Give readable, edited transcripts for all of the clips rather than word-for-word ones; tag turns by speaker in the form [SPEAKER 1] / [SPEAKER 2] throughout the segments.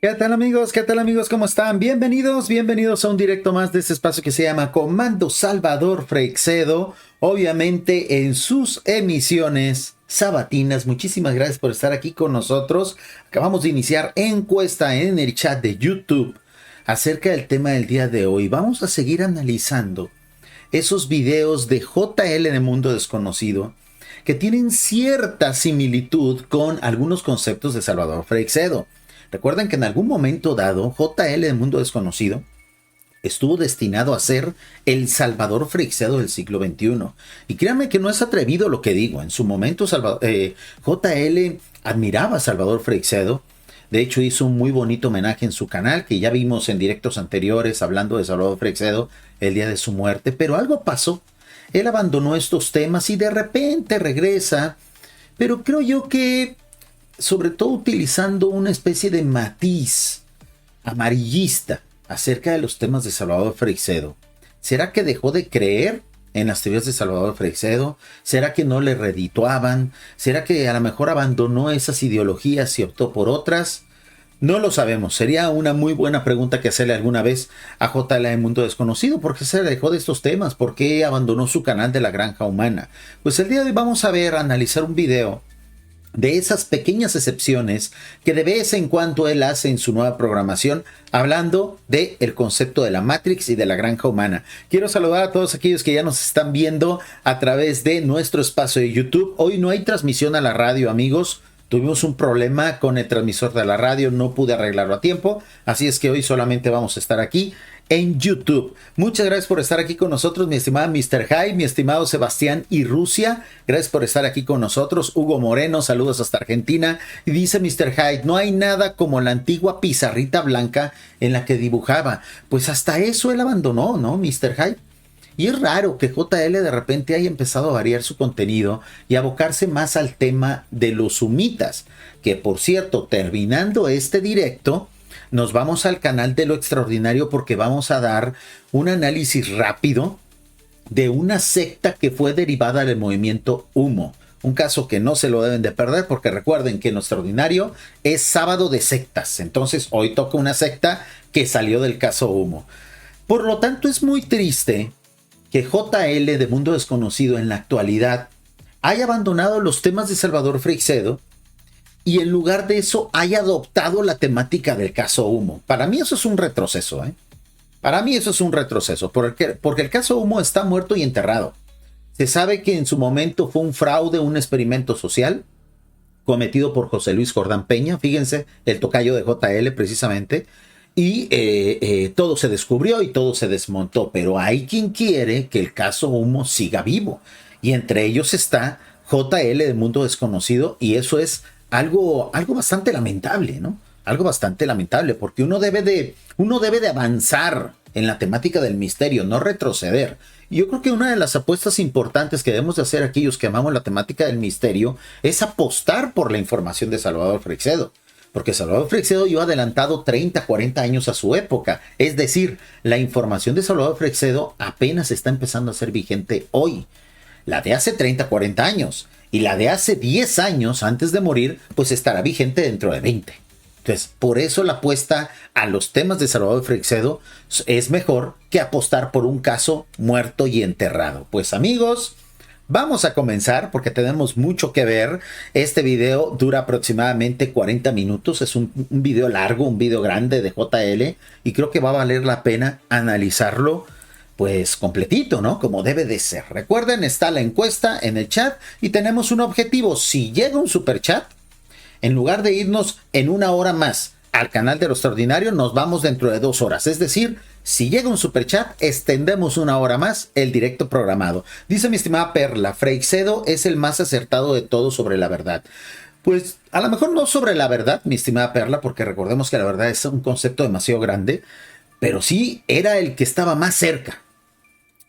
[SPEAKER 1] ¿Qué tal amigos? ¿Qué tal amigos? ¿Cómo están? Bienvenidos a un directo más de este espacio que se llama Comando Salvador Freixedo, obviamente en sus emisiones sabatinas. Muchísimas gracias por estar aquí con nosotros. Acabamos de iniciar encuesta en el chat de YouTube acerca del tema del día de hoy. Vamos a seguir analizando esos videos de JL de Mundo Desconocido que tienen cierta similitud con algunos conceptos de Salvador Freixedo. Recuerden que en algún momento dado, JL de Mundo Desconocido estuvo destinado a ser el Salvador Freixedo del siglo XXI. Y créanme que no es atrevido lo que digo. En su momento, JL admiraba a Salvador Freixedo. De hecho, hizo un muy bonito homenaje en su canal, que ya vimos en directos anteriores hablando de Salvador Freixedo el día de su muerte. Pero algo pasó. Él abandonó estos temas y de repente regresa. Pero creo yo que sobre todo utilizando una especie de matiz amarillista acerca de los temas de Salvador Freixedo. ¿Será que dejó de creer en las teorías de Salvador Freixedo? ¿Será que no le redituaban? ¿Será que a lo mejor abandonó esas ideologías y optó por otras? No lo sabemos. Sería una muy buena pregunta que hacerle alguna vez a JL de Mundo Desconocido. ¿Por qué se alejó de estos temas? ¿Por qué abandonó su canal de la Granja Humana? Pues el día de hoy vamos a analizar un video de esas pequeñas excepciones que de vez en cuando él hace en su nueva programación, hablando del concepto de la Matrix y de la granja humana. Quiero saludar a todos aquellos que ya nos están viendo a través de nuestro espacio de YouTube. Hoy no hay transmisión a la radio, amigos. Tuvimos un problema con el transmisor de la radio, no pude arreglarlo a tiempo, así es que hoy solamente vamos a estar aquí en YouTube. Muchas gracias por estar aquí con nosotros, mi estimada Mr. Hyde, mi estimado Sebastián y Rusia. Gracias por estar aquí con nosotros. Hugo Moreno, saludos hasta Argentina. Y dice Mr. Hyde, no hay nada como la antigua pizarrita blanca en la que dibujaba. Pues hasta eso él abandonó, ¿no, Mr. Hyde? Y es raro que JL de repente haya empezado a variar su contenido y abocarse más al tema de los sumitas. Que por cierto, terminando este directo, nos vamos al canal de Lo Extraordinario porque vamos a dar un análisis rápido de una secta que fue derivada del movimiento Humo. Un caso que no se lo deben de perder porque recuerden que en Lo Extraordinario es sábado de sectas. Entonces hoy toca una secta que salió del caso Humo. Por lo tanto es muy triste que JL de Mundo Desconocido en la actualidad haya abandonado los temas de Salvador Freixedo y en lugar de eso haya adoptado la temática del caso Humo. Para mí eso es un retroceso, ¿eh? Para mí eso es un retroceso, porque el caso Humo está muerto y enterrado. Se sabe que en su momento fue un fraude, un experimento social cometido por José Luis Jordán Peña, fíjense, el tocayo de JL precisamente, y todo se descubrió y todo se desmontó, pero hay quien quiere que el caso Humo siga vivo, y entre ellos está JL de Mundo Desconocido, y eso es algo bastante lamentable, ¿no? Algo bastante lamentable, porque uno debe de avanzar en la temática del misterio, no retroceder. Y yo creo que una de las apuestas importantes que debemos de hacer aquellos que amamos la temática del misterio es apostar por la información de Salvador Freixedo. Porque Salvador Freixedo iba adelantado 30, 40 años a su época. Es decir, la información de Salvador Freixedo apenas está empezando a ser vigente hoy. La de hace 30, 40 años. Y la de hace 10 años antes de morir, pues estará vigente dentro de 20. Entonces, por eso la apuesta a los temas de Salvador Freixedo es mejor que apostar por un caso muerto y enterrado. Pues amigos, vamos a comenzar porque tenemos mucho que ver. Este video dura aproximadamente 40 minutos. Es un video largo, un video grande de JL. Y creo que va a valer la pena analizarlo pues completito, ¿no? Como debe de ser. Recuerden, está la encuesta en el chat y tenemos un objetivo. Si llega un super chat, en lugar de irnos en una hora más al canal de Lo Extraordinario, nos vamos dentro de 2 horas. Es decir, si llega un superchat, extendemos una hora más el directo programado. Dice mi estimada Perla, Freixedo es el más acertado de todos sobre la verdad. Pues a lo mejor no sobre la verdad, mi estimada Perla, porque recordemos que la verdad es un concepto demasiado grande, pero sí era el que estaba más cerca.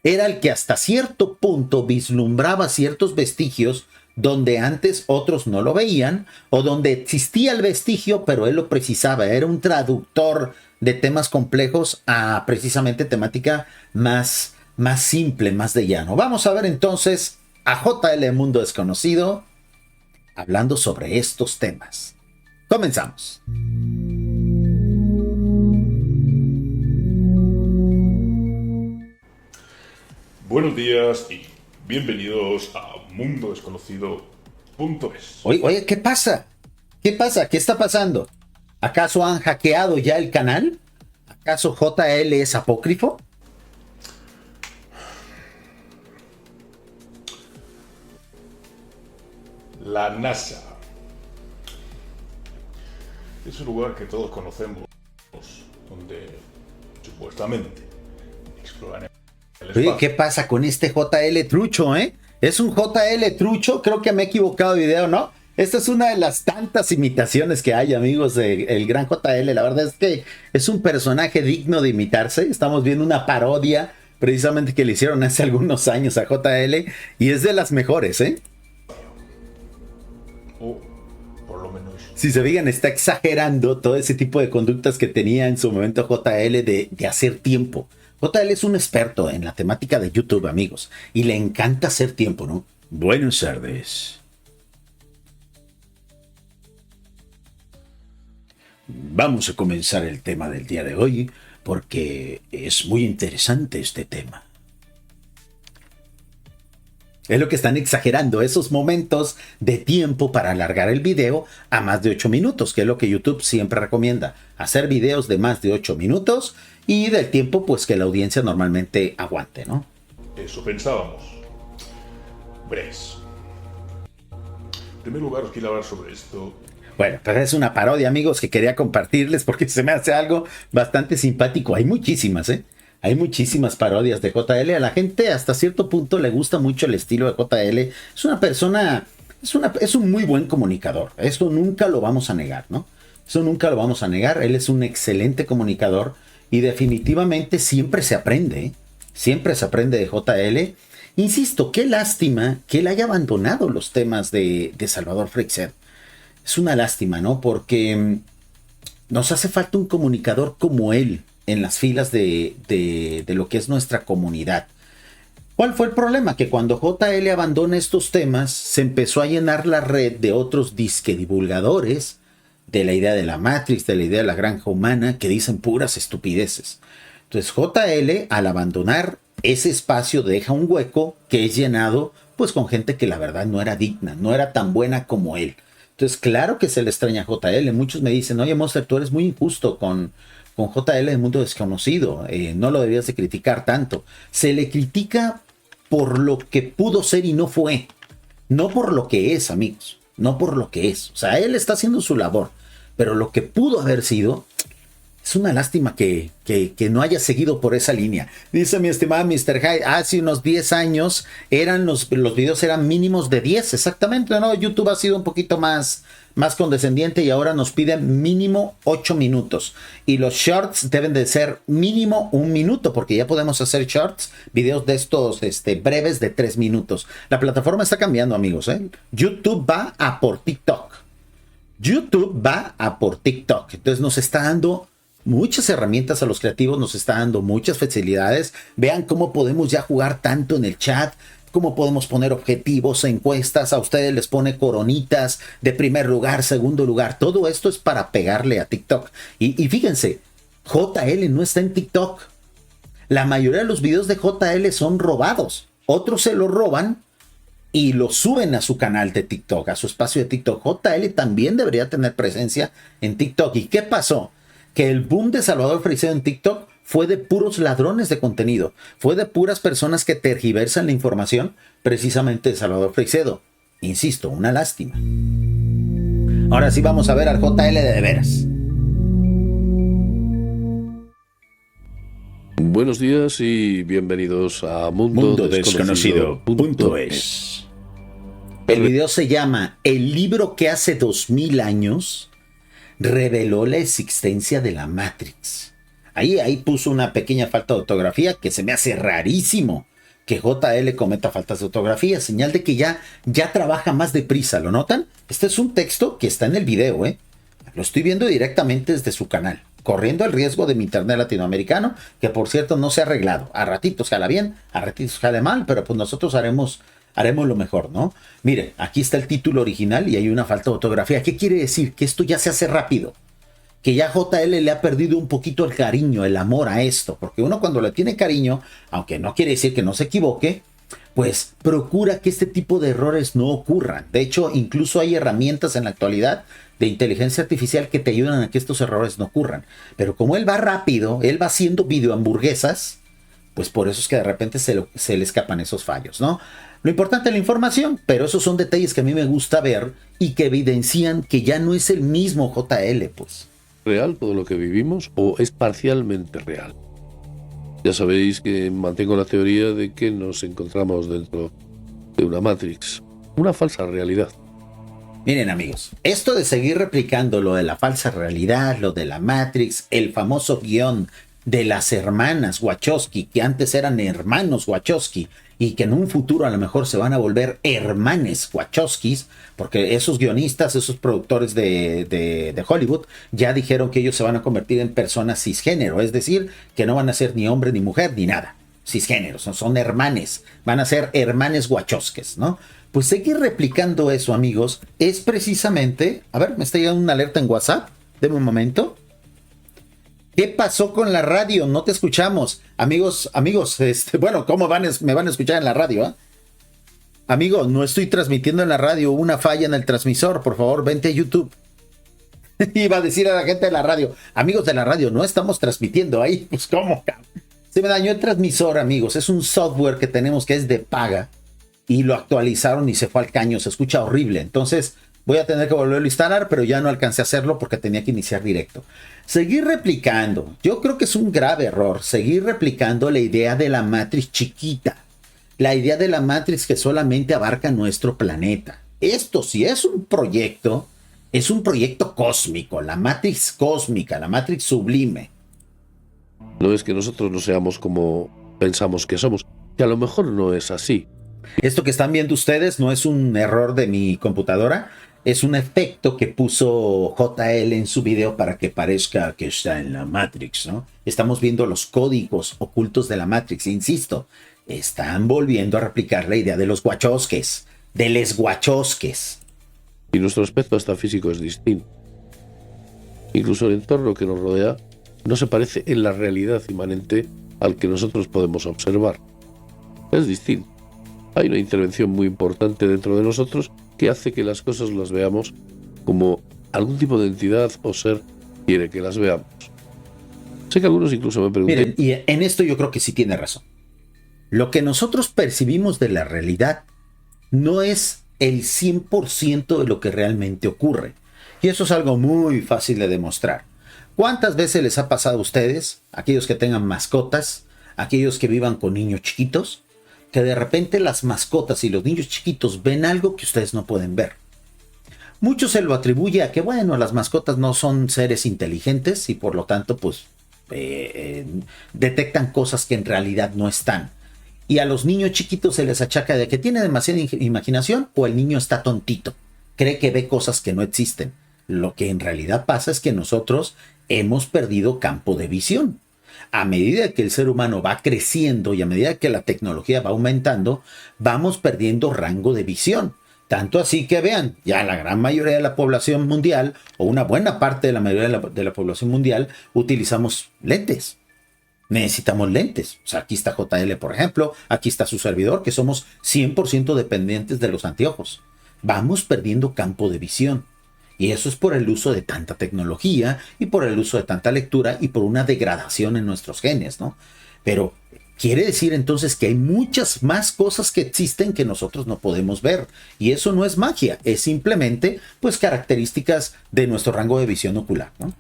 [SPEAKER 1] Era el que hasta cierto punto vislumbraba ciertos vestigios donde antes otros no lo veían, o donde existía el vestigio, pero él lo precisaba. Era un traductor de temas complejos a precisamente temática más simple, más de llano. Vamos a ver entonces a JL Mundo Desconocido hablando sobre estos temas. Comenzamos.
[SPEAKER 2] Buenos días y bienvenidos a mundodesconocido.es.
[SPEAKER 1] Oye, ¿qué pasa? ¿Qué pasa? ¿Qué está pasando? ¿Acaso han hackeado ya el canal? ¿Acaso JL es apócrifo?
[SPEAKER 2] La NASA es un lugar que todos conocemos, donde supuestamente exploran el espacio.
[SPEAKER 1] Oye, ¿qué pasa con este JL trucho, eh? Es un JL trucho, creo que me he equivocado de video, ¿no? Esta es una de las tantas imitaciones que hay, amigos, del gran JL. La verdad es que es un personaje digno de imitarse. Estamos viendo una parodia precisamente que le hicieron hace algunos años a JL y es de las mejores, ¿eh?
[SPEAKER 2] O por lo menos.
[SPEAKER 1] Si se fijan, está exagerando todo ese tipo de conductas que tenía en su momento JL de hacer tiempo. JL es un experto en la temática de YouTube, amigos, y le encanta hacer tiempo, ¿no? Buenas tardes. Vamos a comenzar el tema del día de hoy porque es muy interesante este tema. Es lo que están exagerando, esos momentos de tiempo para alargar el video a más de 8 minutos, que es lo que YouTube siempre recomienda. Hacer videos de más de 8 minutos y del tiempo pues que la audiencia normalmente aguante, ¿no?
[SPEAKER 2] Eso pensábamos. Verás. En primer lugar, os quiero hablar sobre esto.
[SPEAKER 1] Bueno, pues es una parodia, amigos, que quería compartirles porque se me hace algo bastante simpático. Hay muchísimas, ¿eh? Hay muchísimas parodias de JL. A la gente hasta cierto punto le gusta mucho el estilo de JL. Es una persona, es un muy buen comunicador. Eso nunca lo vamos a negar, ¿no? Eso nunca lo vamos a negar. Él es un excelente comunicador y definitivamente siempre se aprende, ¿eh? Siempre se aprende de JL. Insisto, qué lástima que él haya abandonado los temas de Salvador Freixedo. Es una lástima, ¿no? Porque nos hace falta un comunicador como él en las filas de lo que es nuestra comunidad. ¿Cuál fue el problema? Que cuando JL abandona estos temas, se empezó a llenar la red de otros disque divulgadores de la idea de la Matrix, de la idea de la granja humana, que dicen puras estupideces. Entonces JL, al abandonar ese espacio, deja un hueco que es llenado pues con gente que la verdad no era digna, no era tan buena como él. Entonces, claro que se le extraña a JL. Muchos me dicen, oye, Monster, tú eres muy injusto con JL del Mundo Desconocido. No lo debías de criticar tanto. Se le critica por lo que pudo ser y no fue. No por lo que es, amigos. No por lo que es. O sea, él está haciendo su labor. Pero lo que pudo haber sido, es una lástima que no haya seguido por esa línea. Dice mi estimado Mr. Hyde, hace unos 10 años los videos eran mínimos de 10, exactamente, ¿no? YouTube ha sido un poquito más condescendiente y ahora nos piden mínimo 8 minutos. Y los shorts deben de ser mínimo 1 minuto, porque ya podemos hacer shorts, videos de estos breves de 3 minutos. La plataforma está cambiando, amigos, ¿eh? YouTube va a por TikTok. YouTube va a por TikTok. Entonces nos está dando muchas herramientas a los creativos, nos está dando muchas facilidades. Vean cómo podemos ya jugar tanto en el chat, cómo podemos poner objetivos, encuestas, a ustedes les pone coronitas de primer lugar, segundo lugar. Todo esto es para pegarle a TikTok. Y fíjense, JL no está en TikTok. La mayoría de los videos de JL son robados. Otros se los roban y lo suben a su canal de TikTok, a su espacio de TikTok. JL también debería tener presencia en TikTok. ¿Y qué pasó? Que el boom de Salvador Freixedo en TikTok fue de puros ladrones de contenido, fue de puras personas que tergiversan la información precisamente de Salvador Freixedo. Insisto, una lástima. Ahora sí vamos a ver al JL de veras.
[SPEAKER 3] Buenos días y bienvenidos a
[SPEAKER 1] mundodesconocido.es. El video se llama El libro que hace 2000 años reveló la existencia de la Matrix. Ahí puso una pequeña falta de ortografía que se me hace rarísimo que JL cometa faltas de ortografía, señal de que ya trabaja más deprisa, ¿lo notan? Este es un texto que está en el video, ¿eh? Lo estoy viendo directamente desde su canal, corriendo el riesgo de mi internet latinoamericano, que por cierto no se ha arreglado. A ratitos jala bien, a ratitos jala mal, pero pues nosotros haremos lo mejor, ¿no? Mire, aquí está el título original y hay una falta de ortografía. ¿Qué quiere decir? Que esto ya se hace rápido. que ya JL le ha perdido un poquito el cariño, el amor a esto, porque uno cuando le tiene cariño, aunque no quiere decir que no se equivoque, pues procura que este tipo de errores no ocurran. De hecho, incluso hay herramientas en la actualidad de inteligencia artificial que te ayudan a que estos errores no ocurran. Pero como él va rápido, él va haciendo videohamburguesas, pues por eso es que de repente se le escapan esos fallos, ¿no? Lo importante es la información, pero esos son detalles que a mí me gusta ver y que evidencian que ya no es el mismo JL, pues.
[SPEAKER 3] ¿Real todo lo que vivimos o es parcialmente real? Ya sabéis que mantengo la teoría de que nos encontramos dentro de una Matrix, una falsa realidad.
[SPEAKER 1] Miren amigos, esto de seguir replicando lo de la falsa realidad, lo de la Matrix, el famoso guión de las hermanas Wachowski, que antes eran hermanos Wachowski y que en un futuro a lo mejor se van a volver hermanes Wachowskis, porque esos guionistas, esos productores de Hollywood ya dijeron que ellos se van a convertir en personas cisgénero, es decir, que no van a ser ni hombre ni mujer ni nada, cisgéneros, son hermanes, van a ser hermanes Wachowskis, ¿no? Pues seguir replicando eso, amigos, es precisamente... A ver, me está llegando una alerta en WhatsApp, denme un momento. ¿Qué pasó con la radio? No te escuchamos. Amigos, bueno, ¿cómo me van a escuchar en la radio? Amigo, no estoy transmitiendo en la radio, hubo una falla en el transmisor, por favor, vente a YouTube. Iba a decir a la gente de la radio, amigos de la radio, no estamos transmitiendo ahí. Pues, ¿cómo? Se me dañó el transmisor, amigos, es un software que tenemos que es de paga y lo actualizaron y se fue al caño, se escucha horrible. Entonces voy a tener que volverlo a instalar, pero ya no alcancé a hacerlo porque tenía que iniciar directo. Seguir replicando, yo creo que es un grave error, seguir replicando la idea de la Matrix chiquita, la idea de la Matrix que solamente abarca nuestro planeta. Esto sí es un proyecto cósmico, la Matrix cósmica, la Matrix sublime.
[SPEAKER 3] No es que nosotros no seamos como pensamos que somos, que a lo mejor no es así.
[SPEAKER 1] Esto que están viendo ustedes no es un error de mi computadora, es un efecto que puso JL en su video para que parezca que está en la Matrix, ¿no? Estamos viendo los códigos ocultos de la Matrix, insisto, están volviendo a replicar la idea de los Wachowskis, de les Wachowskis.
[SPEAKER 3] Y nuestro aspecto hasta físico es distinto. Incluso el entorno que nos rodea no se parece en la realidad inmanente al que nosotros podemos observar. Es distinto. Hay una intervención muy importante dentro de nosotros que hace que las cosas las veamos como algún tipo de entidad o ser quiere que las veamos. Sé que algunos incluso me preguntan...
[SPEAKER 1] Miren, y en esto yo creo que sí tiene razón. Lo que nosotros percibimos de la realidad no es el 100% de lo que realmente ocurre. Y eso es algo muy fácil de demostrar. ¿Cuántas veces les ha pasado a ustedes, aquellos que tengan mascotas, aquellos que vivan con niños chiquitos, que de repente las mascotas y los niños chiquitos ven algo que ustedes no pueden ver? Mucho se lo atribuye a que, bueno, las mascotas no son seres inteligentes y por lo tanto, pues, detectan cosas que en realidad no están. Y a los niños chiquitos se les achaca de que tiene demasiada imaginación o el niño está tontito, cree que ve cosas que no existen. Lo que en realidad pasa es que nosotros hemos perdido campo de visión. A medida que el ser humano va creciendo y a medida que la tecnología va aumentando, vamos perdiendo rango de visión. Tanto así que vean, ya la gran mayoría de la población mundial, o una buena parte de la mayoría de la población mundial, utilizamos lentes. Necesitamos lentes. O sea, aquí está JL, por ejemplo, aquí está su servidor, que somos 100% dependientes de los anteojos. Vamos perdiendo campo de visión. Y eso es por el uso de tanta tecnología y por el uso de tanta lectura y por una degradación en nuestros genes, ¿no? Pero quiere decir entonces que hay muchas más cosas que existen que nosotros no podemos ver. Y eso no es magia, es simplemente pues características de nuestro rango de visión ocular, ¿no?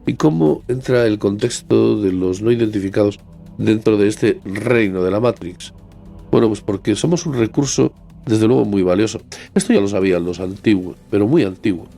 [SPEAKER 3] ¿Y cómo entra el contexto de los no identificados dentro de este reino de la Matrix? Bueno, pues porque somos un recurso desde luego muy valioso. Esto ya lo sabían los antiguos, pero muy antiguos.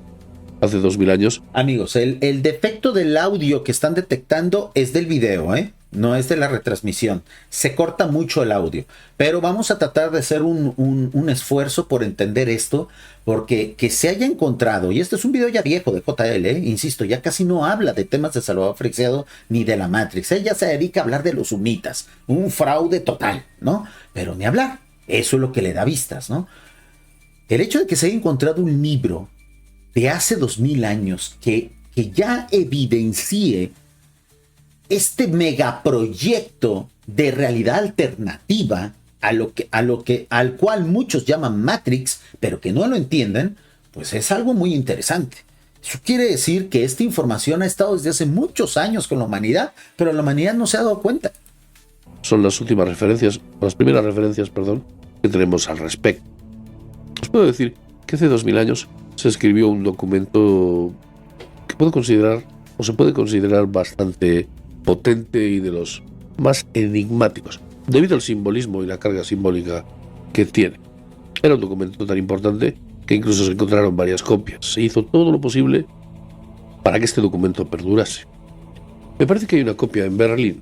[SPEAKER 3] Hace 2000 años.
[SPEAKER 1] Amigos, el defecto del audio que están detectando es del video, ¿eh? No es de la retransmisión. Se corta mucho el audio. Pero vamos a tratar de hacer un esfuerzo por entender esto, porque que se haya encontrado, y este es un video ya viejo de JL, insisto, ya casi no habla de temas de Salvador Freixedo ni de la Matrix. Ella se dedica a hablar de los humitas, un fraude total, ¿no? Pero ni hablar. Eso es lo que le da vistas, ¿no? El hecho de que se haya encontrado un libro de hace 2000 años que que ya evidencie este megaproyecto de realidad alternativa al cual muchos llaman Matrix, pero que no lo entienden, pues es algo muy interesante. Eso quiere decir que esta información ha estado desde hace muchos años con la humanidad, pero la humanidad no se ha dado cuenta.
[SPEAKER 3] Son las primeras referencias, que tenemos al respecto. Os puedo decir que hace 2000 años se escribió un documento que se puede considerar bastante potente y de los más enigmáticos, debido al simbolismo y la carga simbólica que tiene. Era un documento tan importante que incluso se encontraron varias copias. Se hizo todo lo posible para que este documento perdurase. Me parece que hay una copia en Berlín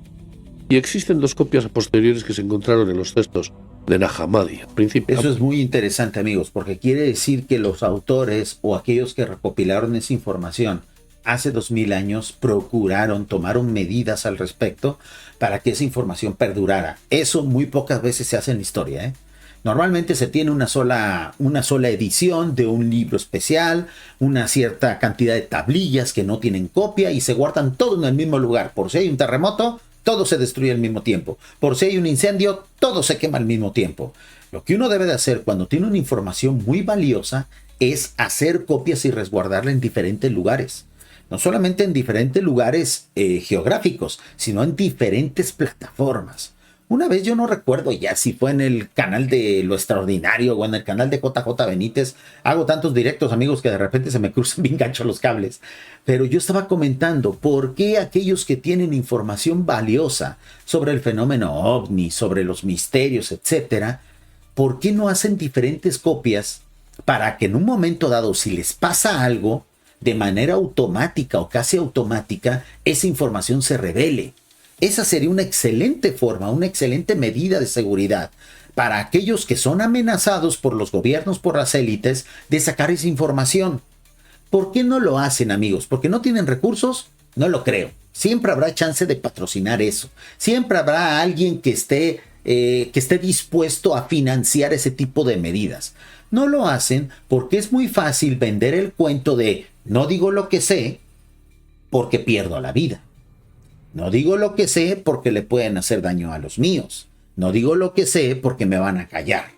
[SPEAKER 3] y existen 2 copias posteriores que se encontraron en los textos de Nag Hammadi.
[SPEAKER 1] Eso es muy interesante, amigos, porque quiere decir que los autores o aquellos que recopilaron esa información hace 2000 años tomaron medidas al respecto para que esa información perdurara. Eso muy pocas veces se hace en la historia, ¿eh? Normalmente se tiene una sola edición de un libro especial, una cierta cantidad de tablillas que no tienen copia y se guardan todo en el mismo lugar. Por si hay un terremoto, todo se destruye al mismo tiempo. Por si hay un incendio, todo se quema al mismo tiempo. Lo que uno debe de hacer cuando tiene una información muy valiosa es hacer copias y resguardarla en diferentes lugares. No solamente en diferentes lugares geográficos, sino en diferentes plataformas. Una vez, yo no recuerdo ya si fue en el canal de Lo Extraordinario o en el canal de JJ Benítez. Hago tantos directos, amigos, que de repente se me cruzan bien gancho los cables. Pero yo estaba comentando por qué aquellos que tienen información valiosa sobre el fenómeno ovni, sobre los misterios, etcétera, ¿por qué no hacen diferentes copias para que en un momento dado, si les pasa algo, de manera automática o casi automática, esa información se revele? Esa sería una excelente forma, una excelente medida de seguridad para aquellos que son amenazados por los gobiernos, por las élites, de sacar esa información. ¿Por qué no lo hacen, amigos? ¿Porque no tienen recursos? No lo creo. Siempre habrá chance de patrocinar eso. Siempre habrá alguien que esté dispuesto a financiar ese tipo de medidas. No lo hacen porque es muy fácil vender el cuento de no digo lo que sé porque pierdo la vida. No digo lo que sé porque le pueden hacer daño a los míos. No digo lo que sé porque me van a callar.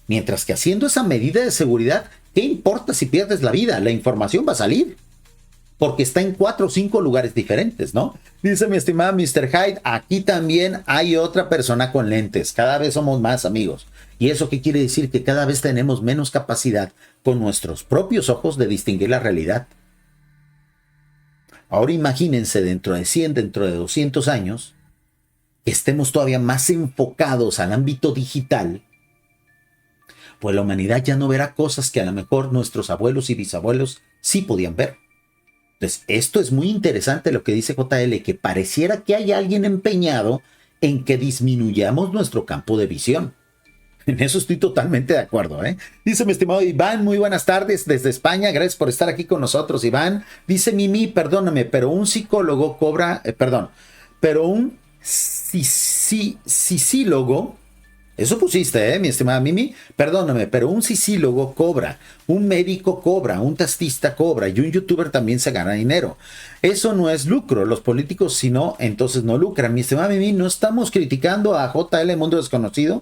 [SPEAKER 1] Mientras que haciendo esa medida de seguridad, ¿qué importa si pierdes la vida? La información va a salir. Porque está en 4 o 5 lugares diferentes, ¿no? Dice mi estimado Mr. Hyde, aquí también hay otra persona con lentes. Cada vez somos más, amigos. ¿Y eso qué quiere decir? Que cada vez tenemos menos capacidad con nuestros propios ojos de distinguir la realidad. Ahora imagínense dentro de 100, dentro de 200 años, que estemos todavía más enfocados al ámbito digital, pues la humanidad ya no verá cosas que a lo mejor nuestros abuelos y bisabuelos sí podían ver. Entonces, esto es muy interesante lo que dice JL, que pareciera que hay alguien empeñado en que disminuyamos nuestro campo de visión. En eso estoy totalmente de acuerdo, ¿eh? Dice mi estimado Iván, muy buenas tardes desde España, gracias por estar aquí con nosotros, Iván. Dice Mimi, perdóname, pero un psicólogo cobra, pero un sisílogo, eso pusiste, mi estimada Mimi, perdóname, pero un sisílogo cobra, un médico cobra, un taxista cobra y un youtuber también se gana dinero. Eso no es lucro, los políticos si no, entonces no lucran. Mi estimada Mimi, no estamos criticando a JL Mundo Desconocido,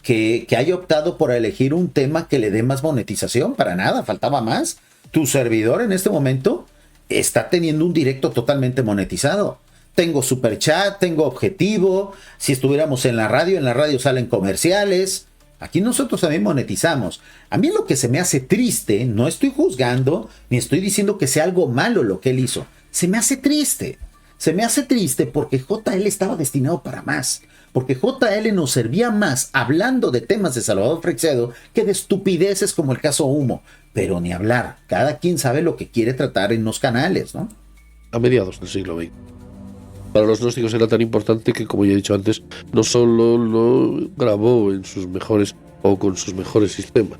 [SPEAKER 1] que haya optado por elegir un tema que le dé más monetización, para nada, faltaba más. Tu servidor en este momento está teniendo un directo totalmente monetizado. Tengo super chat, tengo objetivo. Si estuviéramos en la radio salen comerciales. Aquí nosotros también monetizamos. A mí lo que se me hace triste, no estoy juzgando, ni estoy diciendo que sea algo malo lo que él hizo. Se me hace triste. Se me hace triste porque JL estaba destinado para más. Porque JL nos servía más hablando de temas de Salvador Freixedo que de estupideces como el caso Humo. Pero ni hablar, cada quien sabe lo que quiere tratar en los canales, ¿no?
[SPEAKER 3] A mediados del siglo XX. Para los gnósticos era tan importante que, como ya he dicho antes, no solo lo grabó en sus mejores o con sus mejores sistemas,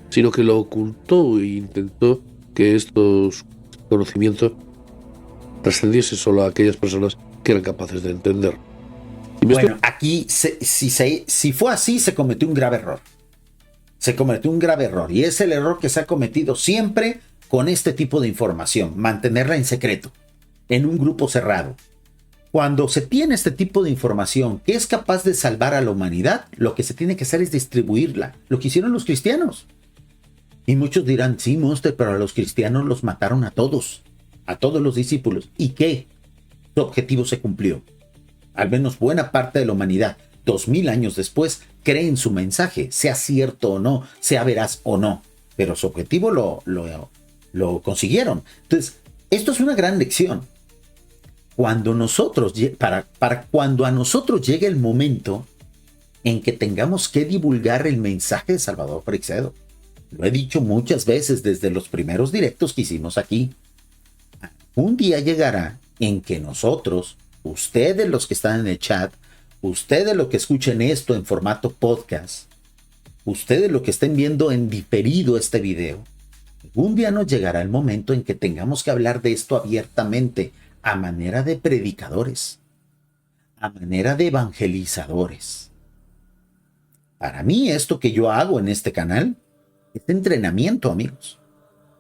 [SPEAKER 3] sino que lo ocultó e intentó que estos conocimientos trascendiese solo a aquellas personas que eran capaces de entender.
[SPEAKER 1] Bueno, aquí, si fue así, se cometió un grave error. Se cometió un grave error. Y es el error que se ha cometido siempre con este tipo de información, mantenerla en secreto, en un grupo cerrado. Cuando se tiene este tipo de información que es capaz de salvar a la humanidad, lo que se tiene que hacer es distribuirla, lo que hicieron los cristianos. Y muchos dirán, sí, Monster, pero a los cristianos los mataron a todos los discípulos. ¿Y qué? Su objetivo se cumplió. Al menos buena parte de la humanidad, 2000 años después, cree en su mensaje, sea cierto o no, sea veraz o no. Pero su objetivo lo consiguieron. Entonces, esto es una gran lección. Cuando nosotros, para cuando a nosotros llegue el momento en que tengamos que divulgar el mensaje de Salvador Freixedo, lo he dicho muchas veces desde los primeros directos que hicimos aquí, un día llegará en que nosotros, ustedes los que están en el chat, ustedes los que escuchen esto en formato podcast, ustedes los que estén viendo en diferido este video, un día nos llegará el momento en que tengamos que hablar de esto abiertamente, a manera de predicadores, a manera de evangelizadores. Para mí, esto que yo hago en este canal es entrenamiento, amigos.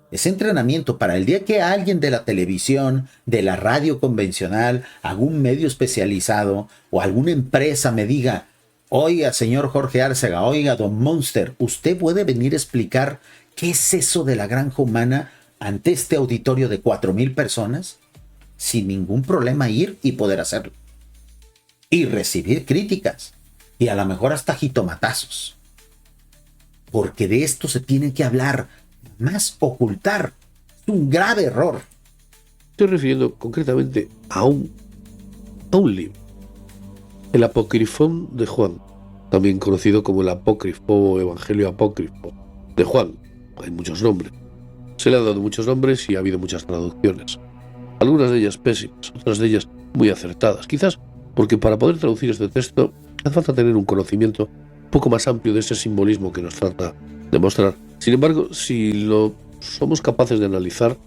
[SPEAKER 1] Es entrenamiento para el día que alguien de la televisión, de la radio convencional, algún medio especializado o alguna empresa me diga, oiga, señor Jorge Arcega, oiga, don Monster, ¿usted puede venir a explicar qué es eso de la granja humana ante este auditorio de 4,000 personas? Sin ningún problema ir y poder hacerlo. Y recibir críticas. Y a lo mejor hasta jitomatazos. Porque de esto se tiene que hablar. Más ocultar. Es un grave error.
[SPEAKER 3] Estoy refiriendo concretamente a un libro. El Apocrifón de Juan. También conocido como el Apócrifo o Evangelio Apócrifo de Juan. Hay muchos nombres. Se le han dado muchos nombres y ha habido muchas traducciones. Algunas de ellas pésimas, otras de ellas muy acertadas. Quizás porque para poder traducir este texto hace falta tener un conocimiento un poco más amplio de ese simbolismo que nos trata de mostrar. Sin embargo, si lo somos capaces de analizar,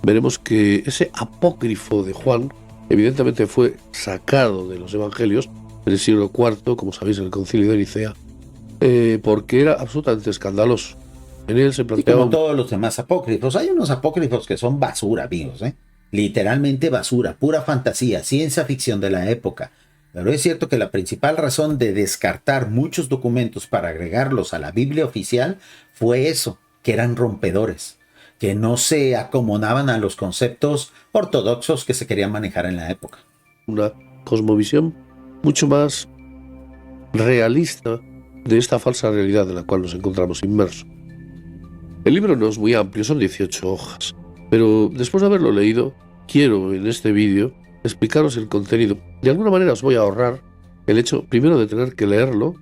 [SPEAKER 3] veremos que ese apócrifo de Juan evidentemente fue sacado de los evangelios en el siglo IV, como sabéis, en el Concilio de Nicea, porque era absolutamente escandaloso. En él se planteaba...
[SPEAKER 1] Y como todos los demás apócrifos, hay unos apócrifos que son basura, amigos, literalmente basura, pura fantasía, ciencia ficción de la época. Pero es cierto que la principal razón de descartar muchos documentos para agregarlos a la Biblia oficial fue eso, que eran rompedores, que no se acomodaban a los conceptos ortodoxos que se querían manejar en la época.
[SPEAKER 3] Una cosmovisión mucho más realista de esta falsa realidad en la cual nos encontramos inmersos. El libro no es muy amplio, son 18 hojas, pero después de haberlo leído, quiero en este vídeo explicaros el contenido. De alguna manera os voy a ahorrar el hecho, primero, de tener que leerlo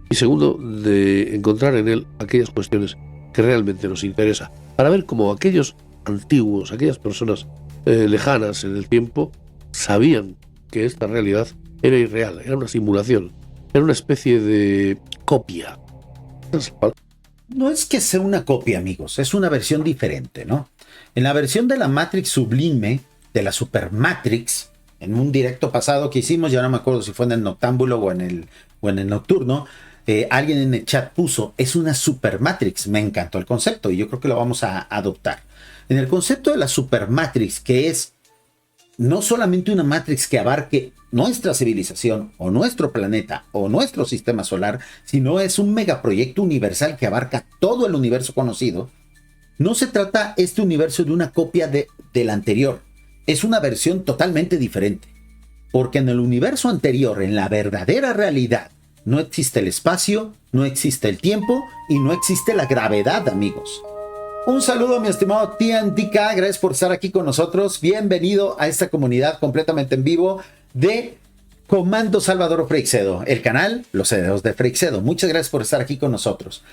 [SPEAKER 3] y segundo, de encontrar en él aquellas cuestiones que realmente nos interesan, para ver cómo aquellos antiguos, aquellas personas lejanas en el tiempo, sabían que esta realidad era irreal, era una simulación, era una especie de copia.
[SPEAKER 1] No es que sea una copia, amigos, es una versión diferente, ¿no? En la versión de la Matrix Sublime, de la Super Matrix, en un directo pasado que hicimos, ya no me acuerdo si fue en el Noctámbulo o en el Nocturno, alguien en el chat puso, es una Super Matrix. Me encantó el concepto y yo creo que lo vamos a adoptar. En el concepto de la Super Matrix, que es no solamente una Matrix que abarque nuestra civilización o nuestro planeta o nuestro sistema solar, sino es un megaproyecto universal que abarca todo el universo conocido. No se trata este universo de una copia del anterior. Es una versión totalmente diferente. Porque en el universo anterior, en la verdadera realidad, no existe el espacio, no existe el tiempo y no existe la gravedad, amigos. Un saludo, mi estimado TNTK, gracias por estar aquí con nosotros. Bienvenido a esta comunidad completamente en vivo de Comando Salvador Freixedo, el canal Los Herederos de Freixedo. Muchas gracias por estar aquí con nosotros.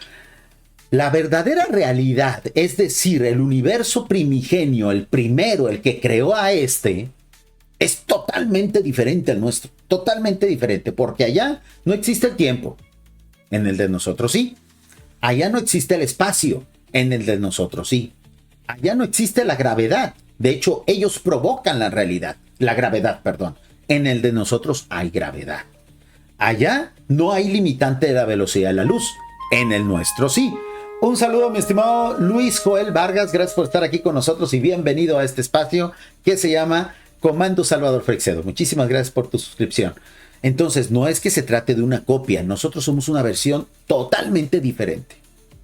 [SPEAKER 1] La verdadera realidad, es decir, el universo primigenio, el primero, el que creó a este, es totalmente diferente al nuestro. Totalmente diferente, porque allá no existe el tiempo. En el de nosotros sí. Allá no existe el espacio. En el de nosotros sí. Allá no existe la gravedad. De hecho, ellos provocan la realidad. La gravedad, perdón. En el de nosotros hay gravedad. Allá no hay limitante de la velocidad de la luz. En el nuestro sí. Un saludo, mi estimado Luis Joel Vargas, gracias por estar aquí con nosotros y bienvenido a este espacio que se llama Comando Salvador Freixedo. Muchísimas gracias por tu suscripción. Entonces, no es que se trate de una copia, nosotros somos una versión totalmente diferente.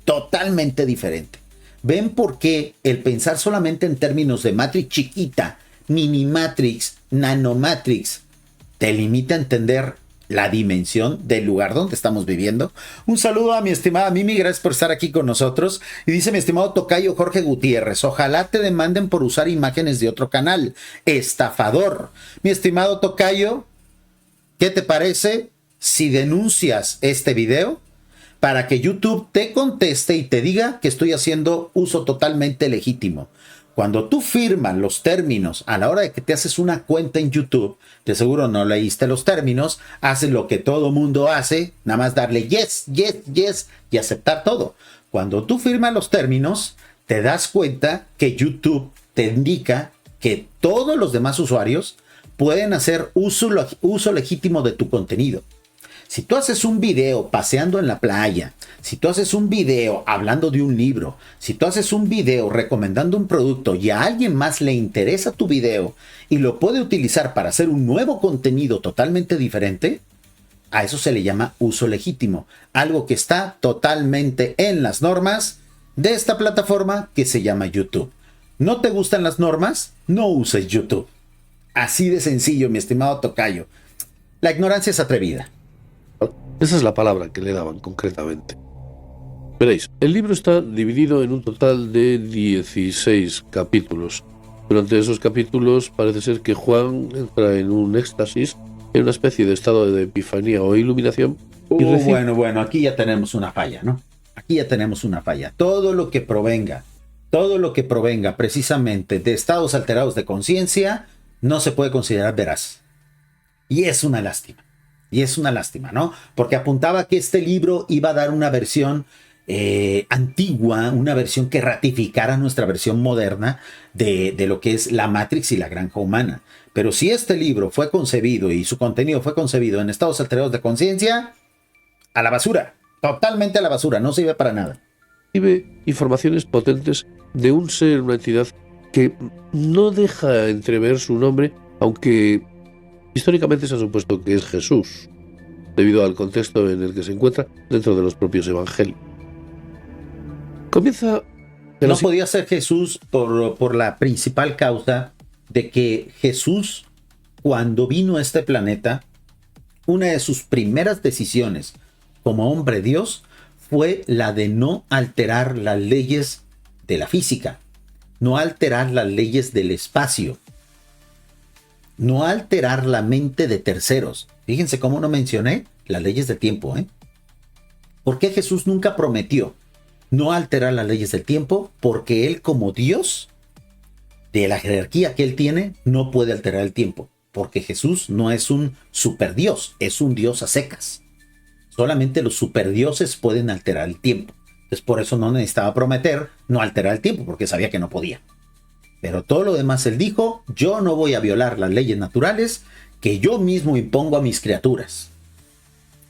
[SPEAKER 1] Totalmente diferente. ¿Ven por qué el pensar solamente en términos de Matrix chiquita, Mini Matrix, Nano Matrix, te limita a entender la dimensión del lugar donde estamos viviendo? Un saludo a mi estimada Mimi, gracias por estar aquí con nosotros. Y dice mi estimado tocayo Jorge Gutiérrez, ojalá te demanden por usar imágenes de otro canal. Estafador. Mi estimado tocayo, ¿qué te parece si denuncias este video para que YouTube te conteste y te diga que estoy haciendo uso totalmente legítimo? Cuando tú firmas los términos a la hora de que te haces una cuenta en YouTube, de seguro no leíste los términos, haces lo que todo mundo hace, nada más darle yes, yes, yes y aceptar todo. Cuando tú firmas los términos, te das cuenta que YouTube te indica que todos los demás usuarios pueden hacer uso legítimo de tu contenido. Si tú haces un video paseando en la playa, si tú haces un video hablando de un libro, si tú haces un video recomendando un producto y a alguien más le interesa tu video y lo puede utilizar para hacer un nuevo contenido totalmente diferente, a eso se le llama uso legítimo. Algo que está totalmente en las normas de esta plataforma que se llama YouTube. ¿No te gustan las normas? No uses YouTube. Así de sencillo, mi estimado tocayo. La ignorancia es atrevida.
[SPEAKER 3] Esa es la palabra que le daban concretamente. Veréis, el libro está dividido en un total de 16 capítulos. Durante esos capítulos parece ser que Juan entra en un éxtasis, en una especie de estado de epifanía o iluminación.
[SPEAKER 1] Bueno, aquí ya tenemos una falla, ¿no? Aquí ya tenemos una falla. Todo lo que provenga precisamente de estados alterados de conciencia no se puede considerar veraz. Y es una lástima. Y es una lástima, ¿no? Porque apuntaba que este libro iba a dar una versión antigua, una versión que ratificara nuestra versión moderna de lo que es la Matrix y la granja humana. Pero si este libro fue concebido y su contenido fue concebido en estados alterados de conciencia, a la basura, totalmente a la basura, no sirve para nada.
[SPEAKER 3] Recibe informaciones potentes de un ser, una entidad que no deja entrever su nombre, aunque históricamente se ha supuesto que es Jesús, debido al contexto en el que se encuentra dentro de los propios evangelios. Comienza...
[SPEAKER 1] No podía ser Jesús por la principal causa de que Jesús, cuando vino a este planeta, una de sus primeras decisiones como hombre Dios fue la de no alterar las leyes de la física, no alterar las leyes del espacio, no alterar la mente de terceros. Fíjense cómo no mencioné las leyes del tiempo, ¿eh? ¿Por qué Jesús nunca prometió no alterar las leyes del tiempo? Porque él, como Dios, de la jerarquía que él tiene, no puede alterar el tiempo. Porque Jesús no es un superdios, es un Dios a secas. Solamente los superdioses pueden alterar el tiempo. Entonces por eso no necesitaba prometer no alterar el tiempo, porque sabía que no podía. Pero todo lo demás él dijo: yo no voy a violar las leyes naturales que yo mismo impongo a mis criaturas.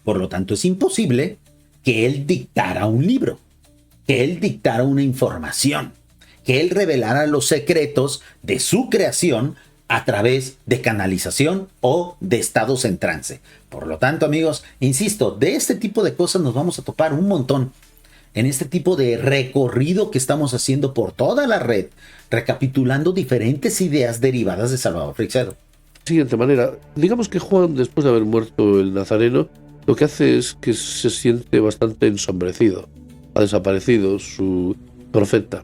[SPEAKER 1] Por lo tanto, es imposible que él dictara un libro, que él dictara una información, que él revelara los secretos de su creación a través de canalización o de estados en trance. Por lo tanto, amigos, insisto, de este tipo de cosas nos vamos a topar un montón en este tipo de recorrido que estamos haciendo por toda la red, recapitulando diferentes ideas derivadas de Salvador Freixedo.
[SPEAKER 3] Siguiente manera, digamos que Juan, después de haber muerto el Nazareno, lo que hace es que se siente bastante ensombrecido. Ha desaparecido su profeta,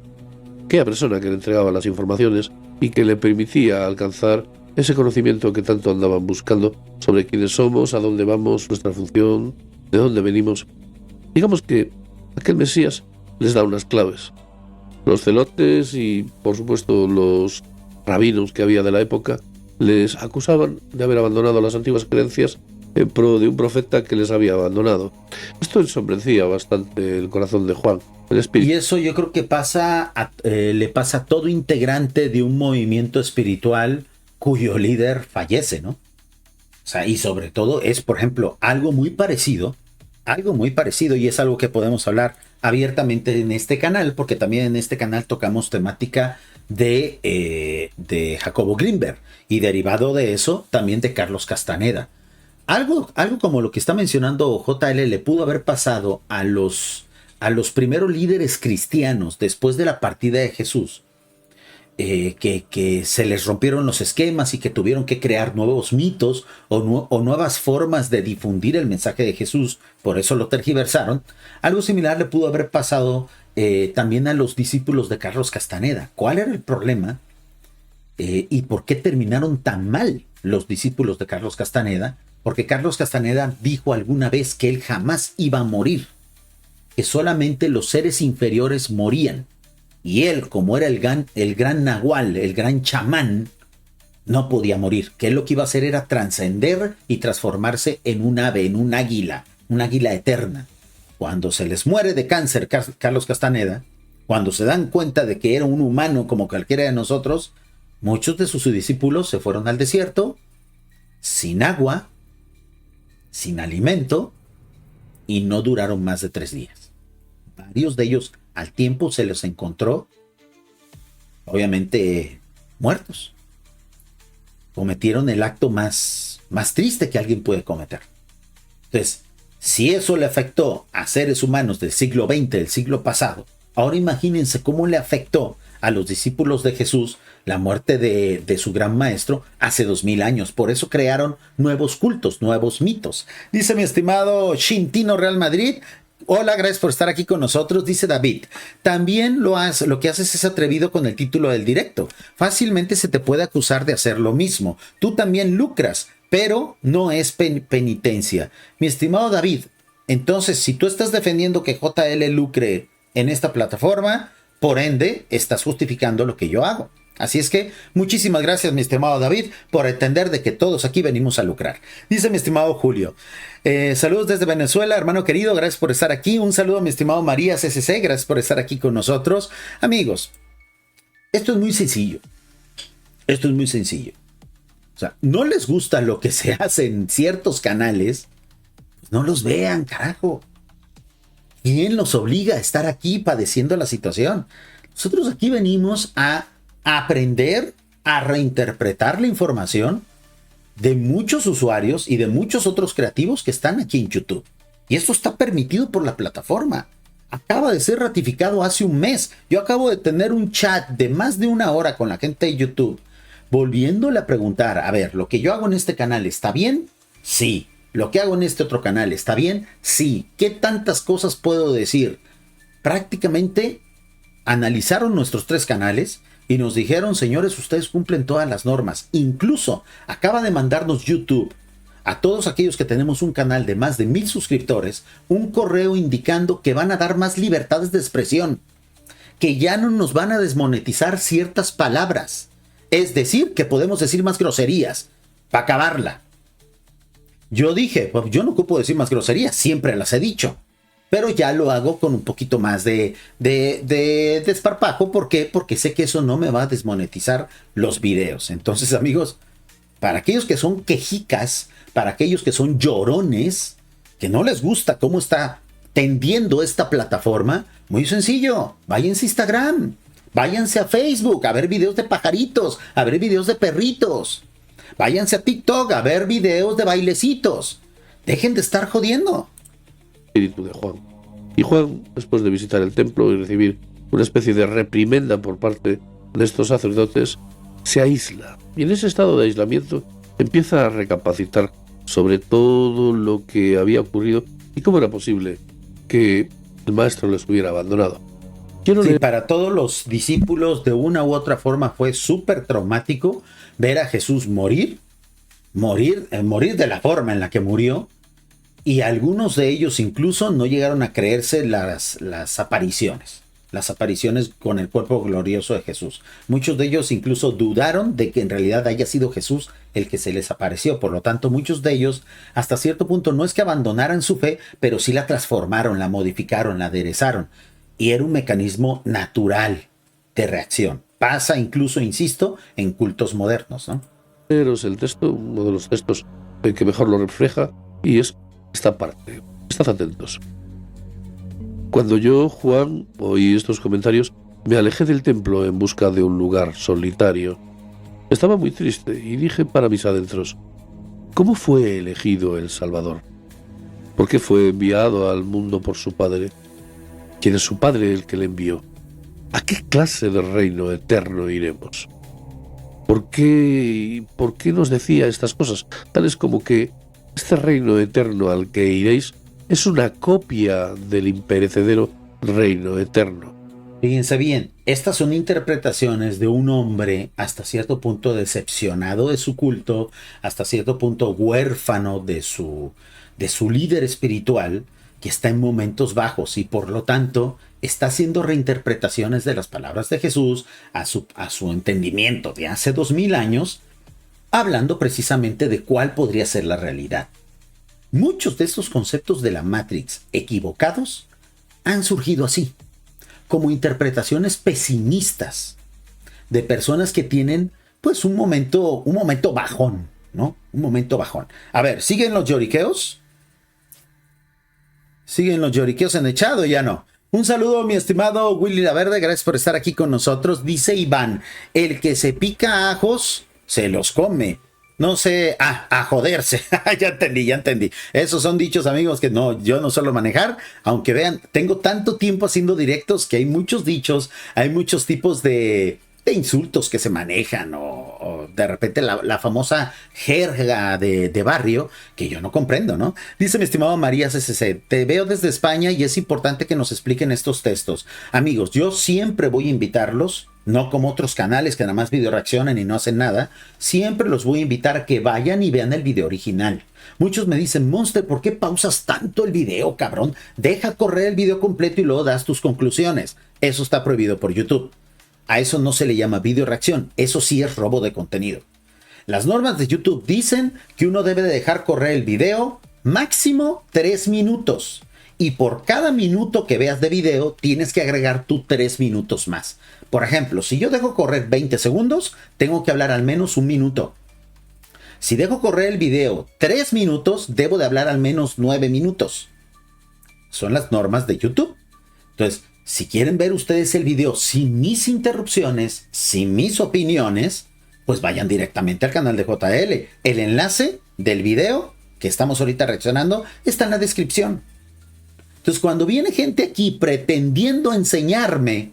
[SPEAKER 3] aquella persona que le entregaba las informaciones y que le permitía alcanzar ese conocimiento que tanto andaban buscando sobre quiénes somos, a dónde vamos, nuestra función, de dónde venimos. Digamos que aquel Mesías les da unas claves. Los celotes y, por supuesto, los rabinos que había de la época les acusaban de haber abandonado las antiguas creencias en pro de un profeta que les había abandonado. Esto ensombrecía bastante el corazón de Juan, el espíritu.
[SPEAKER 1] Y eso yo creo que le pasa a todo integrante de un movimiento espiritual cuyo líder fallece, ¿no? O sea, y sobre todo es, por ejemplo, algo muy parecido, y es algo que podemos hablar abiertamente en este canal, porque también en este canal tocamos temática de Jacobo Greenberg y derivado de eso también de Carlos Castaneda. Algo como lo que está mencionando JL le pudo haber pasado a los primeros líderes cristianos después de la partida de Jesús. Que se les rompieron los esquemas y que tuvieron que crear nuevos mitos o nuevas formas de difundir el mensaje de Jesús, por eso lo tergiversaron. Algo similar le pudo haber pasado también a los discípulos de Carlos Castaneda. ¿Cuál era el problema? ¿Y por qué terminaron tan mal los discípulos de Carlos Castaneda? Porque Carlos Castaneda dijo alguna vez que él jamás iba a morir, que solamente los seres inferiores morían. Y él, como era el gran nahual, el gran chamán, no podía morir. Que él lo que iba a hacer era trascender y transformarse en un ave, en un águila eterna. Cuando se les muere de cáncer Carlos Castaneda, cuando se dan cuenta de que era un humano como cualquiera de nosotros, muchos de sus discípulos se fueron al desierto, sin agua, sin alimento, y no duraron más de 3 días. Varios de ellos al tiempo se los encontró, obviamente, muertos. Cometieron el acto más triste que alguien puede cometer. Entonces, si eso le afectó a seres humanos del siglo XX, del siglo pasado, ahora imagínense cómo le afectó a los discípulos de Jesús la muerte de su gran maestro hace 2000 años. Por eso crearon nuevos cultos, nuevos mitos. Dice mi estimado Shintino Real Madrid: hola, gracias por estar aquí con nosotros. Dice David: también lo que haces es atrevido con el título del directo. Fácilmente se te puede acusar de hacer lo mismo. Tú también lucras, pero no es penitencia. Mi estimado David, entonces si tú estás defendiendo que JL lucre en esta plataforma, por ende estás justificando lo que yo hago. Así es que muchísimas gracias, mi estimado David, por entender de que todos aquí venimos a lucrar. Dice mi estimado Julio: saludos desde Venezuela, hermano querido, gracias por estar aquí. Un saludo a mi estimado Marías SC, gracias por estar aquí con nosotros. Amigos, esto es muy sencillo. Esto es muy sencillo. O sea, no les gusta lo que se hace en ciertos canales, pues no los vean, carajo. ¿Quién los obliga a estar aquí padeciendo la situación? Nosotros aquí venimos a aprender a reinterpretar la información de muchos usuarios y de muchos otros creativos que están aquí en YouTube. Y esto está permitido por la plataforma. Acaba de ser ratificado hace un mes. Yo acabo de tener un chat de más de 1 hora con la gente de YouTube, volviéndole a preguntar: a ver, ¿lo que yo hago en este canal está bien? Sí. ¿Lo que hago en este otro canal está bien? Sí. ¿Qué tantas cosas puedo decir? Prácticamente analizaron nuestros 3 canales y nos dijeron: señores, ustedes cumplen todas las normas. Incluso acaba de mandarnos YouTube a todos aquellos que tenemos un canal de más de 1000 suscriptores un correo indicando que van a dar más libertades de expresión, que ya no nos van a desmonetizar ciertas palabras. Es decir, que podemos decir más groserías para acabarla. Yo dije: pues yo no ocupo decir más groserías, siempre las he dicho, pero ya lo hago con un poquito más de desparpajo. ¿Por qué? Porque sé que eso no me va a desmonetizar los videos. Entonces, amigos, para aquellos que son quejicas, para aquellos que son llorones, que no les gusta cómo está tendiendo esta plataforma, muy sencillo: váyanse a Instagram, váyanse a Facebook a ver videos de pajaritos, a ver videos de perritos. Váyanse a TikTok a ver videos de bailecitos. Dejen de estar jodiendo.
[SPEAKER 3] Espíritu de Juan. Y Juan, después de visitar el templo y recibir una especie de reprimenda por parte de estos sacerdotes, se aísla. Y en ese estado de aislamiento empieza a recapacitar sobre todo lo que había ocurrido y cómo era posible que el maestro les hubiera abandonado.
[SPEAKER 1] Para todos los discípulos de una u otra forma fue súper traumático ver a Jesús morir de la forma en la que murió, y algunos de ellos incluso no llegaron a creerse las apariciones con el cuerpo glorioso de Jesús. Muchos de ellos incluso dudaron de que en realidad haya sido Jesús el que se les apareció. Por lo tanto, muchos de ellos hasta cierto punto no es que abandonaran su fe, pero sí la transformaron, la modificaron, la aderezaron. Y era un mecanismo natural de reacción. Pasa incluso, insisto, en cultos modernos, ¿no?
[SPEAKER 3] Pero es el texto, uno de los textos que mejor lo refleja, y es esta parte. Estad atentos. Cuando yo, Juan, oí estos comentarios, me alejé del templo en busca de un lugar solitario. Estaba muy triste y dije para mis adentros: ¿cómo fue elegido el Salvador? ¿Por qué fue enviado al mundo por su Padre? ¿Quién es su Padre el que le envió? ¿A qué clase de reino eterno iremos? ¿Por qué nos decía estas cosas? Tales como que este reino eterno al que iréis es una copia del imperecedero reino eterno.
[SPEAKER 1] Fíjense bien, estas son interpretaciones de un hombre hasta cierto punto decepcionado de su culto, hasta cierto punto huérfano de su líder espiritual, que está en momentos bajos y por lo tanto está haciendo reinterpretaciones de las palabras de Jesús a su entendimiento de hace 2000 años, hablando precisamente de cuál podría ser la realidad. Muchos de estos conceptos de la Matrix equivocados han surgido así, como interpretaciones pesimistas de personas que tienen pues un momento bajón, ¿no? Un momento bajón. A ver, ¿siguen los lloriqueos? ¿Siguen los lloriqueos en el chat o ya no? Un saludo, mi estimado Willy La Verde, gracias por estar aquí con nosotros. Dice Iván, el que se pica ajos, se los come. No sé, a joderse. Ya entendí. Esos son dichos, amigos, que no, yo no suelo manejar. Aunque vean, tengo tanto tiempo haciendo directos que hay muchos dichos, hay muchos tipos de insultos que se manejan o de repente la famosa jerga de barrio que yo no comprendo, ¿no? Dice mi estimado María CCC, te veo desde España y es importante que nos expliquen estos textos. Amigos, yo siempre voy a invitarlos, no como otros canales que nada más video reaccionan y no hacen nada, siempre los voy a invitar a que vayan y vean el video original. Muchos me dicen, Monster, ¿por qué pausas tanto el video, cabrón? Deja correr el video completo y luego das tus conclusiones. Eso está prohibido por YouTube. A eso no se le llama video reacción, eso sí es robo de contenido. Las normas de YouTube dicen que uno debe de dejar correr el video máximo 3 minutos. Y por cada minuto que veas de video, tienes que agregar tú 3 minutos más. Por ejemplo, si yo dejo correr 20 segundos, tengo que hablar al menos 1 minuto. Si dejo correr el video 3 minutos, debo de hablar al menos 9 minutos. Son las normas de YouTube. Entonces, si quieren ver ustedes el video sin mis interrupciones, sin mis opiniones, pues vayan directamente al canal de JL. El enlace del video que estamos ahorita reaccionando está en la descripción. Entonces, cuando viene gente aquí pretendiendo enseñarme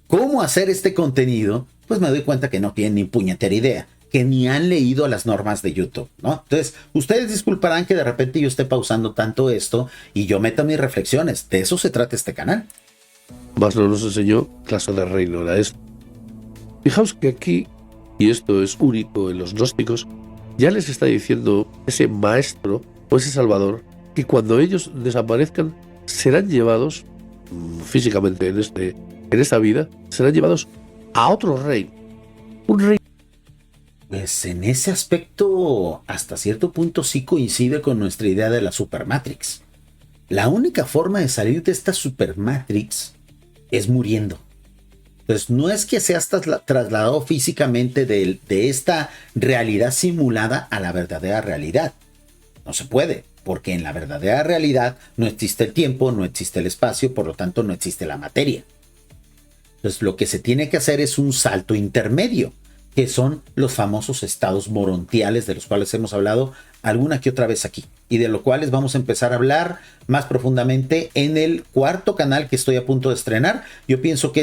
[SPEAKER 1] cómo hacer este contenido, pues me doy cuenta que no tienen ni puñetera idea, que ni han leído las normas de YouTube, ¿no? Entonces, ustedes disculparán que de repente yo esté pausando tanto esto y yo meta mis reflexiones. De eso se trata este canal.
[SPEAKER 3] Más no nos enseñó clase de reino era esto. Fijaos que aquí, y esto es único en los gnósticos, ya les está diciendo ese maestro o ese salvador que cuando ellos desaparezcan serán llevados físicamente en esta vida, serán llevados a otro reino. Un reino.
[SPEAKER 1] Pues en ese aspecto, hasta cierto punto sí coincide con nuestra idea de la Supermatrix. La única forma de salir de esta Supermatrix es muriendo. Entonces no es que seas trasladado físicamente de esta realidad simulada a la verdadera realidad. No se puede, porque en la verdadera realidad no existe el tiempo, no existe el espacio, por lo tanto no existe la materia. Entonces lo que se tiene que hacer es un salto intermedio, que son los famosos estados morontiales de los cuales hemos hablado alguna que otra vez aquí y de los cuales vamos a empezar a hablar más profundamente en el 4º canal que estoy a punto de estrenar. Yo pienso que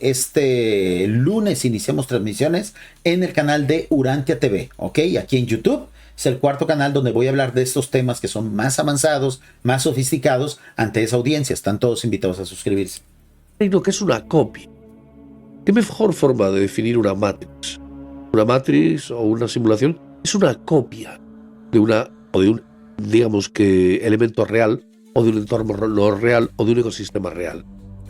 [SPEAKER 1] este lunes iniciamos transmisiones en el canal de Urantia TV, ¿ok? Aquí en YouTube es el 4º canal donde voy a hablar de estos temas que son más avanzados, más sofisticados ante esa audiencia. Están todos invitados a suscribirse.
[SPEAKER 3] Reino que es una copia. ¿Qué mejor forma de definir una Matrix? Una Matrix o una simulación es una copia de un, digamos que, elemento real o de un entorno real o de un ecosistema real.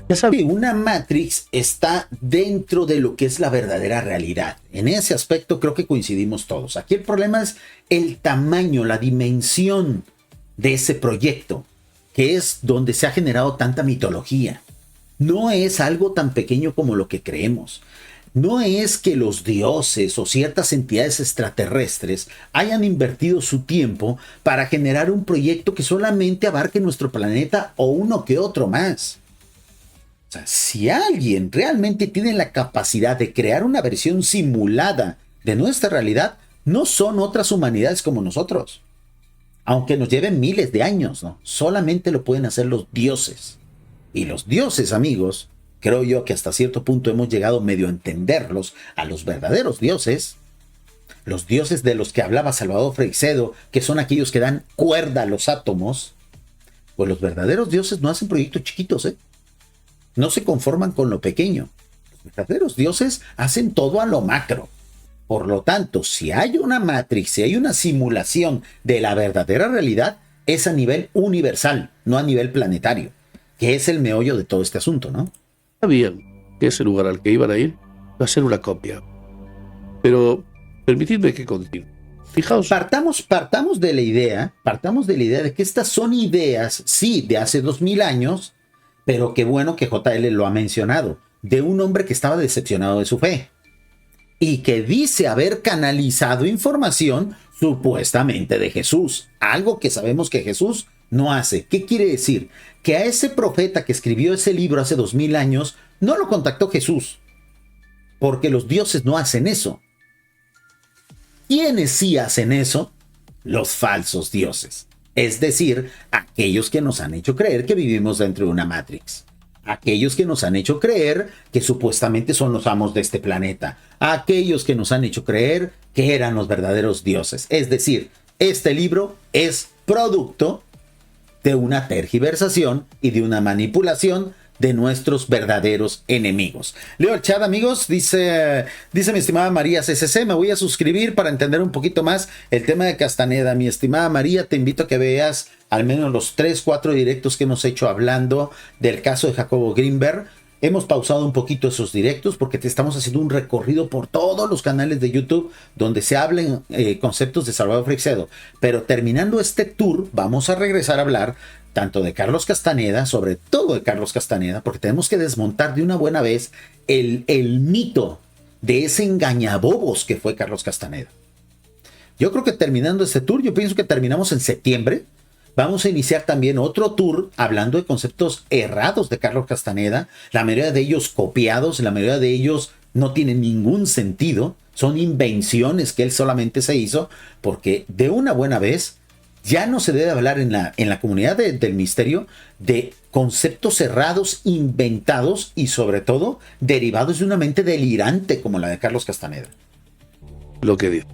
[SPEAKER 1] Ya saben, una Matrix está dentro de lo que es la verdadera realidad. En ese aspecto creo que coincidimos todos. Aquí el problema es el tamaño, la dimensión de ese proyecto, que es donde se ha generado tanta mitología. No es algo tan pequeño como lo que creemos. no es que los dioses o ciertas entidades extraterrestres hayan invertido su tiempo para generar un proyecto que solamente abarque nuestro planeta o uno que otro más. O sea, si alguien realmente tiene la capacidad de crear una versión simulada de nuestra realidad, no son otras humanidades como nosotros. Aunque nos lleven miles de años, ¿no? Solamente lo pueden hacer los dioses. Y los dioses, amigos, creo yo que hasta cierto punto hemos llegado medio a entenderlos, a los verdaderos dioses, los dioses de los que hablaba Salvador Freixedo, que son aquellos que dan cuerda a los átomos. Pues los verdaderos dioses no hacen proyectos chiquitos, ¿eh? No se conforman con lo pequeño. Los verdaderos dioses hacen todo a lo macro. Por lo tanto, si hay una matrix, si hay una simulación de la verdadera realidad, es a nivel universal, no a nivel planetario, que es el meollo de todo este asunto, ¿no?
[SPEAKER 3] Sabían que ese lugar al que iban a ir va a ser una copia. Pero permitidme que continúe. Fijaos.
[SPEAKER 1] Partamos de la idea de que estas son ideas, sí, de hace 2000 años, pero qué bueno que JL lo ha mencionado, de un hombre que estaba decepcionado de su fe y que dice haber canalizado información supuestamente de Jesús, algo que sabemos que Jesús no hace. ¿Qué quiere decir? Que a ese profeta que escribió ese libro hace 2000 años no lo contactó Jesús, porque los dioses no hacen eso. ¿Quiénes sí hacen eso? Los falsos dioses, es decir, aquellos que nos han hecho creer que vivimos dentro de una Matrix. Aquellos que nos han hecho creer que supuestamente son los amos de este planeta. Aquellos que nos han hecho creer que eran los verdaderos dioses. Es decir, este libro es producto de una tergiversación y de una manipulación de nuestros verdaderos enemigos. Leo el chat, amigos. Dice mi estimada María CCC, me voy a suscribir para entender un poquito más el tema de Castaneda. Mi estimada María, te invito a que veas al menos los 3-4 directos que hemos hecho hablando del caso de Jacobo Greenberg. Hemos pausado un poquito esos directos porque te estamos haciendo un recorrido por todos los canales de YouTube donde se hablen conceptos de Salvador Freixedo. Pero terminando este tour, vamos a regresar a hablar tanto de Carlos Castaneda, sobre todo de Carlos Castaneda, porque tenemos que desmontar de una buena vez el mito de ese engañabobos que fue Carlos Castaneda. Yo creo que terminando este tour, yo pienso que terminamos en septiembre. Vamos a iniciar también otro tour hablando de conceptos errados de Carlos Castaneda, la mayoría de ellos copiados, la mayoría de ellos no tienen ningún sentido, son invenciones que él solamente se hizo, porque de una buena vez ya no se debe hablar en la comunidad del misterio de conceptos errados, inventados y sobre todo derivados de una mente delirante como la de Carlos Castaneda.
[SPEAKER 3] Lo que dice.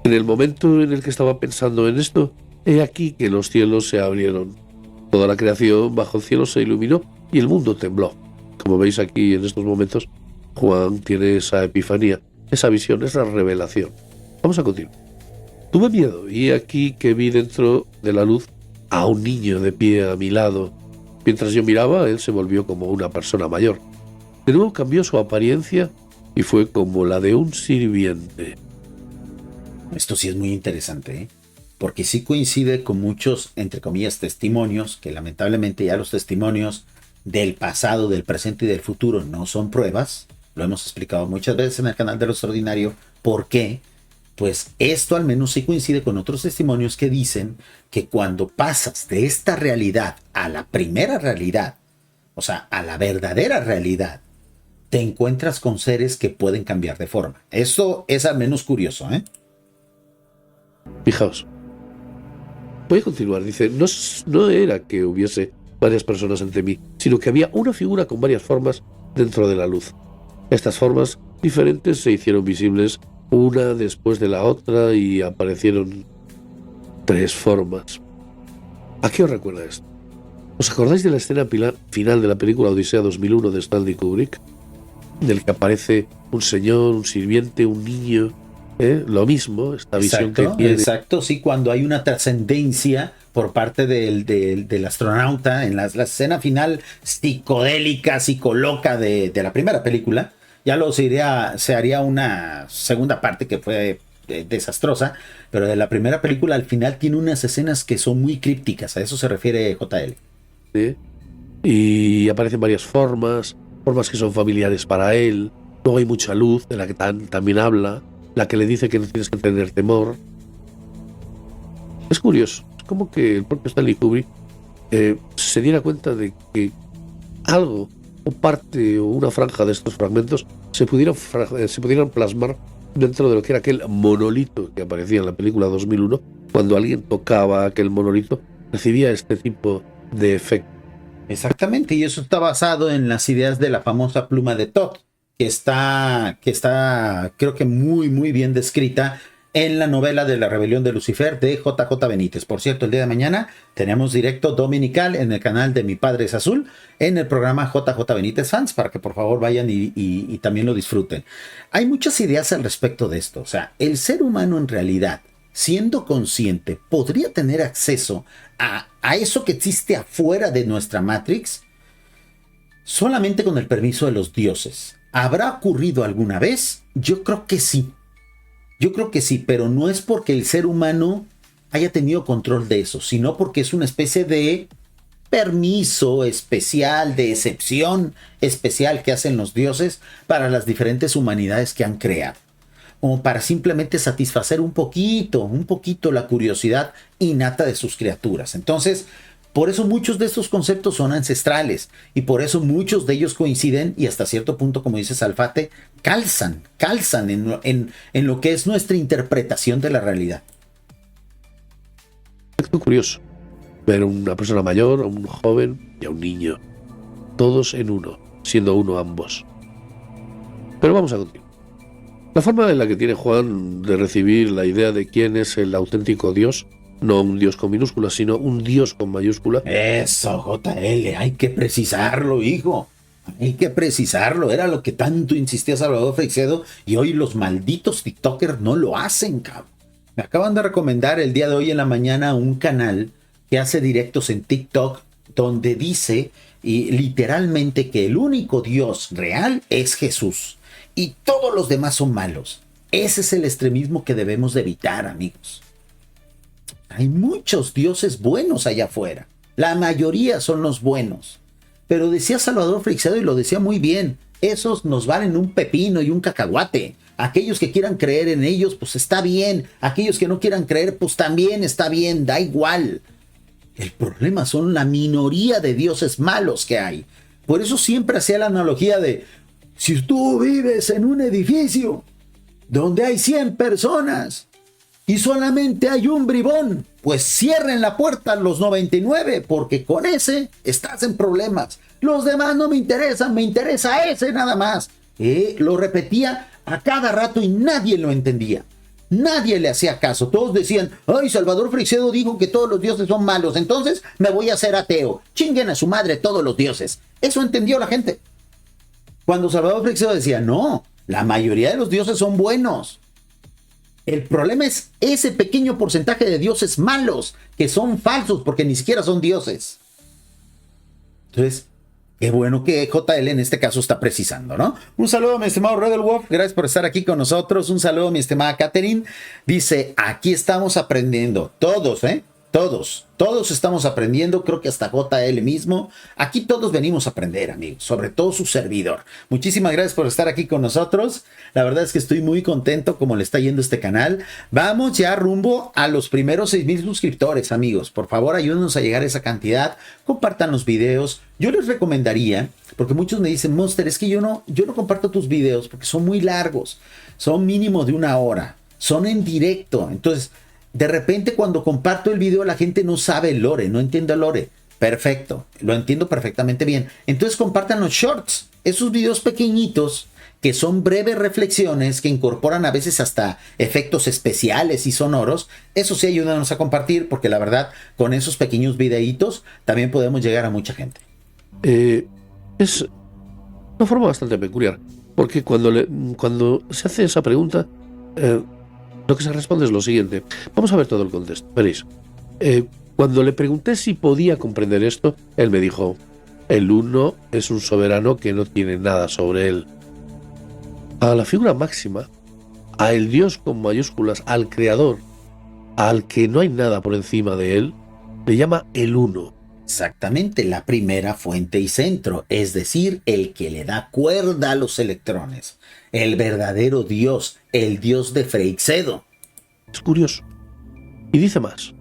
[SPEAKER 3] En el momento en el que estaba pensando en esto, he aquí que los cielos se abrieron. Toda la creación bajo el cielo se iluminó y el mundo tembló. Como veis aquí en estos momentos, Juan tiene esa epifanía, esa visión, esa revelación. Vamos a continuar. Tuve miedo y aquí que vi dentro de la luz a un niño de pie a mi lado. Mientras yo miraba, él se volvió como una persona mayor. De nuevo cambió su apariencia y fue como la de un sirviente.
[SPEAKER 1] Esto sí es muy interesante, ¿eh? Porque sí coincide con muchos, entre comillas, testimonios, que lamentablemente ya los testimonios del pasado, del presente y del futuro no son pruebas. Lo hemos explicado muchas veces en el canal de Lo Extraordinario. ¿Por qué? Pues esto al menos sí coincide con otros testimonios que dicen que cuando pasas de esta realidad a la primera realidad, o sea, a la verdadera realidad, te encuentras con seres que pueden cambiar de forma. Eso es al menos curioso, ¿eh?
[SPEAKER 3] Fijaos. Voy a continuar. Dice, no era que hubiese varias personas ante mí, sino que había una figura con varias formas dentro de la luz. Estas formas diferentes se hicieron visibles una después de la otra y aparecieron 3 formas. ¿A qué os recuerda esto? ¿Os acordáis de la escena final de la película Odisea 2001 de Stanley Kubrick? Del que aparece un señor, un sirviente, un niño, lo mismo, esta visión que tiene.
[SPEAKER 1] Exacto, sí, cuando hay una trascendencia por parte del astronauta en la escena final psicodélica, psicoloca de la primera película. Ya se haría una segunda parte que fue desastrosa, pero de la primera película al final tiene unas escenas que son muy crípticas, a eso se refiere JL.
[SPEAKER 3] ¿Sí? Y aparecen varias formas que son familiares para él, Luego hay mucha luz, de la que también habla, la que le dice que no tienes que tener temor. Es curioso, es como que el propio Stanley Kubrick se diera cuenta de que algo, o parte, o una franja de estos fragmentos se pudieran plasmar dentro de lo que era aquel monolito que aparecía en la película 2001, cuando alguien tocaba aquel monolito, recibía este tipo de efecto.
[SPEAKER 1] Exactamente, y eso está basado en las ideas de la famosa pluma de Todd, que está creo que muy bien descrita en la novela de La Rebelión de Lucifer de JJ Benítez. Por cierto, el día de mañana tenemos directo dominical en el canal de Mi Padre es Azul, en el programa JJ Benítez Fans, para que por favor vayan y también lo disfruten. Hay muchas ideas al respecto de esto. O sea, el ser humano en realidad, siendo consciente, podría tener acceso a eso que existe afuera de nuestra Matrix solamente con el permiso de los dioses. ¿Habrá ocurrido alguna vez? Yo creo que sí. Yo creo que sí, pero no es porque el ser humano haya tenido control de eso, sino porque es una especie de permiso especial, de excepción especial que hacen los dioses para las diferentes humanidades que han creado, como para simplemente satisfacer un poquito la curiosidad innata de sus criaturas. Entonces, por eso muchos de estos conceptos son ancestrales y por eso muchos de ellos coinciden y hasta cierto punto, como dice Salfate, calzan en lo que es nuestra interpretación de la realidad.
[SPEAKER 3] Es curioso ver a una persona mayor, a un joven y a un niño, todos en uno, siendo uno ambos. Pero vamos a continuar. La forma en la que tiene Juan de recibir la idea de quién es el auténtico Dios, no un Dios con minúscula, sino un Dios con mayúscula.
[SPEAKER 1] Eso, JL, hay que precisarlo, hijo. Hay que precisarlo. Era lo que tanto insistía Salvador Freixedo y hoy los malditos TikTokers no lo hacen, cabrón. Me acaban de recomendar el día de hoy en la mañana un canal que hace directos en TikTok donde dice y literalmente que el único Dios real es Jesús y todos los demás son malos. Ese es el extremismo que debemos de evitar, amigos. Hay muchos dioses buenos allá afuera. La mayoría son los buenos. Pero decía Salvador Freixedo y lo decía muy bien. Esos nos valen un pepino y un cacahuate. Aquellos que quieran creer en ellos, pues está bien. Aquellos que no quieran creer, pues también está bien. Da igual. El problema son la minoría de dioses malos que hay. Por eso siempre hacía la analogía de: si tú vives en un edificio donde hay 100 personas y solamente hay un bribón, pues cierren la puerta a los 99, porque con ese estás en problemas. Los demás no me interesan, me interesa ese nada más. Lo repetía a cada rato y nadie lo entendía. Nadie le hacía caso. Todos decían: ay, Salvador Freixedo dijo que todos los dioses son malos, entonces me voy a hacer ateo. Chinguen a su madre todos los dioses. Eso entendió la gente. Cuando Salvador Freixedo decía: no, la mayoría de los dioses son buenos. El problema es ese pequeño porcentaje de dioses malos que son falsos porque ni siquiera son dioses. Entonces, qué bueno que JL en este caso está precisando, ¿no? Un saludo a mi estimado Red Wolf, gracias por estar aquí con nosotros. Un saludo a mi estimada Catherine. Dice: aquí estamos aprendiendo. Todos, Todos estamos aprendiendo, creo que hasta JL mismo. Aquí todos venimos a aprender, amigos, sobre todo su servidor. Muchísimas gracias por estar aquí con nosotros. La verdad es que estoy muy contento como le está yendo este canal. Vamos ya rumbo a los primeros 6,000 suscriptores, amigos. Por favor, ayúdenos a llegar a esa cantidad. Compartan los videos. Yo les recomendaría, porque muchos me dicen: Monster, es que yo no comparto tus videos porque son muy largos. Son mínimo de 1 hora. Son en directo. Entonces, de repente cuando comparto el video la gente no sabe el lore, no entiende el lore. Perfecto, lo entiendo perfectamente bien. Entonces compartan los shorts, esos videos pequeñitos que son breves reflexiones que incorporan a veces hasta efectos especiales y sonoros. Eso sí, ayúdanos a compartir, porque la verdad con esos pequeños videitos también podemos llegar a mucha gente.
[SPEAKER 3] Es una forma bastante peculiar, porque cuando se hace esa pregunta, lo que se responde es lo siguiente. Vamos a ver todo el contexto. Veréis, cuando le pregunté si podía comprender esto, él me dijo: el uno es un soberano que no tiene nada sobre él. A la figura máxima, a el Dios con mayúsculas, al creador, al que no hay nada por encima de él, le llama el uno.
[SPEAKER 1] Exactamente, la primera fuente y centro, es decir, el que le da cuerda a los electrones, el verdadero Dios, el Dios de Freixedo.
[SPEAKER 3] Es curioso. Y dice más.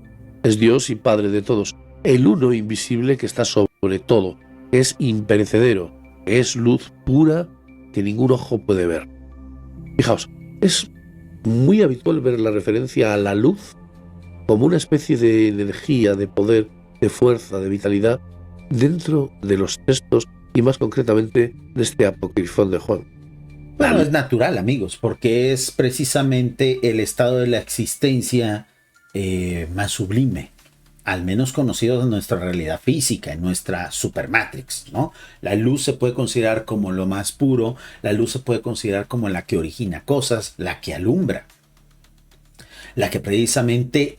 [SPEAKER 3] Es Dios y Padre de todos, el uno invisible que está sobre todo, que es imperecedero, que es luz pura que ningún ojo puede ver. Fijaos, es muy habitual ver la referencia a la luz como una especie de energía, de poder, de fuerza, de vitalidad dentro de los textos y más concretamente de este Apocrifón de Juan.
[SPEAKER 1] Bueno, es natural, amigos, porque es precisamente el estado de la existencia más sublime, al menos conocido en nuestra realidad física, en nuestra supermatrix, ¿no? La luz se puede considerar como lo más puro, la luz se puede considerar como la que origina cosas, la que alumbra, la que precisamente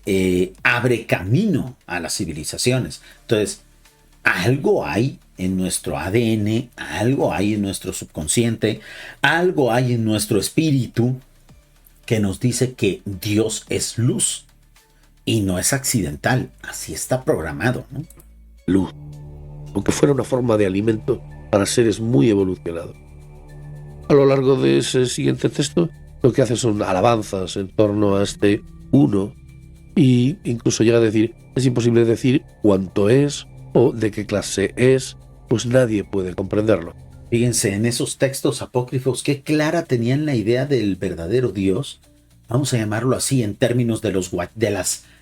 [SPEAKER 1] abre camino a las civilizaciones. Entonces, algo hay en nuestro ADN, algo hay en nuestro subconsciente, algo hay en nuestro espíritu que nos dice que Dios es luz y no es accidental, así está programado, ¿no?
[SPEAKER 3] Luz, aunque fuera una forma de alimento para seres muy evolucionados. A lo largo de ese siguiente texto, lo que hace son alabanzas en torno a este uno, y incluso llega a decir, es imposible decir cuánto es o de qué clase es, pues nadie puede comprenderlo.
[SPEAKER 1] Fíjense, en esos textos apócrifos, qué clara tenían la idea del verdadero Dios, vamos a llamarlo así en términos de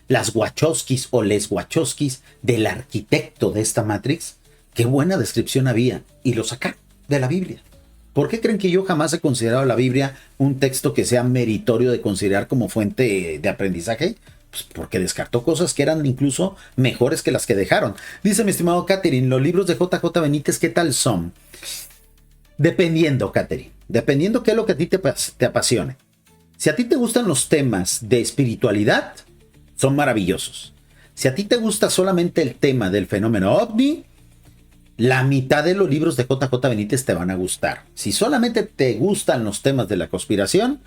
[SPEAKER 1] las Wachowskis o les Wachowskis, del arquitecto de esta Matrix. Qué buena descripción había, y lo sacaron de la Biblia. ¿Por qué creen que yo jamás he considerado la Biblia un texto que sea meritorio de considerar como fuente de aprendizaje? Pues porque descartó cosas que eran incluso mejores que las que dejaron. Dice mi estimado Catherine, los libros de JJ Benítez, ¿qué tal son? Dependiendo, Catherine, dependiendo qué es lo que a ti te apasione. Si a ti te gustan los temas de espiritualidad, son maravillosos. Si a ti te gusta solamente el tema del fenómeno ovni, la mitad de los libros de JJ Benítez te van a gustar. Si solamente te gustan los temas de la conspiración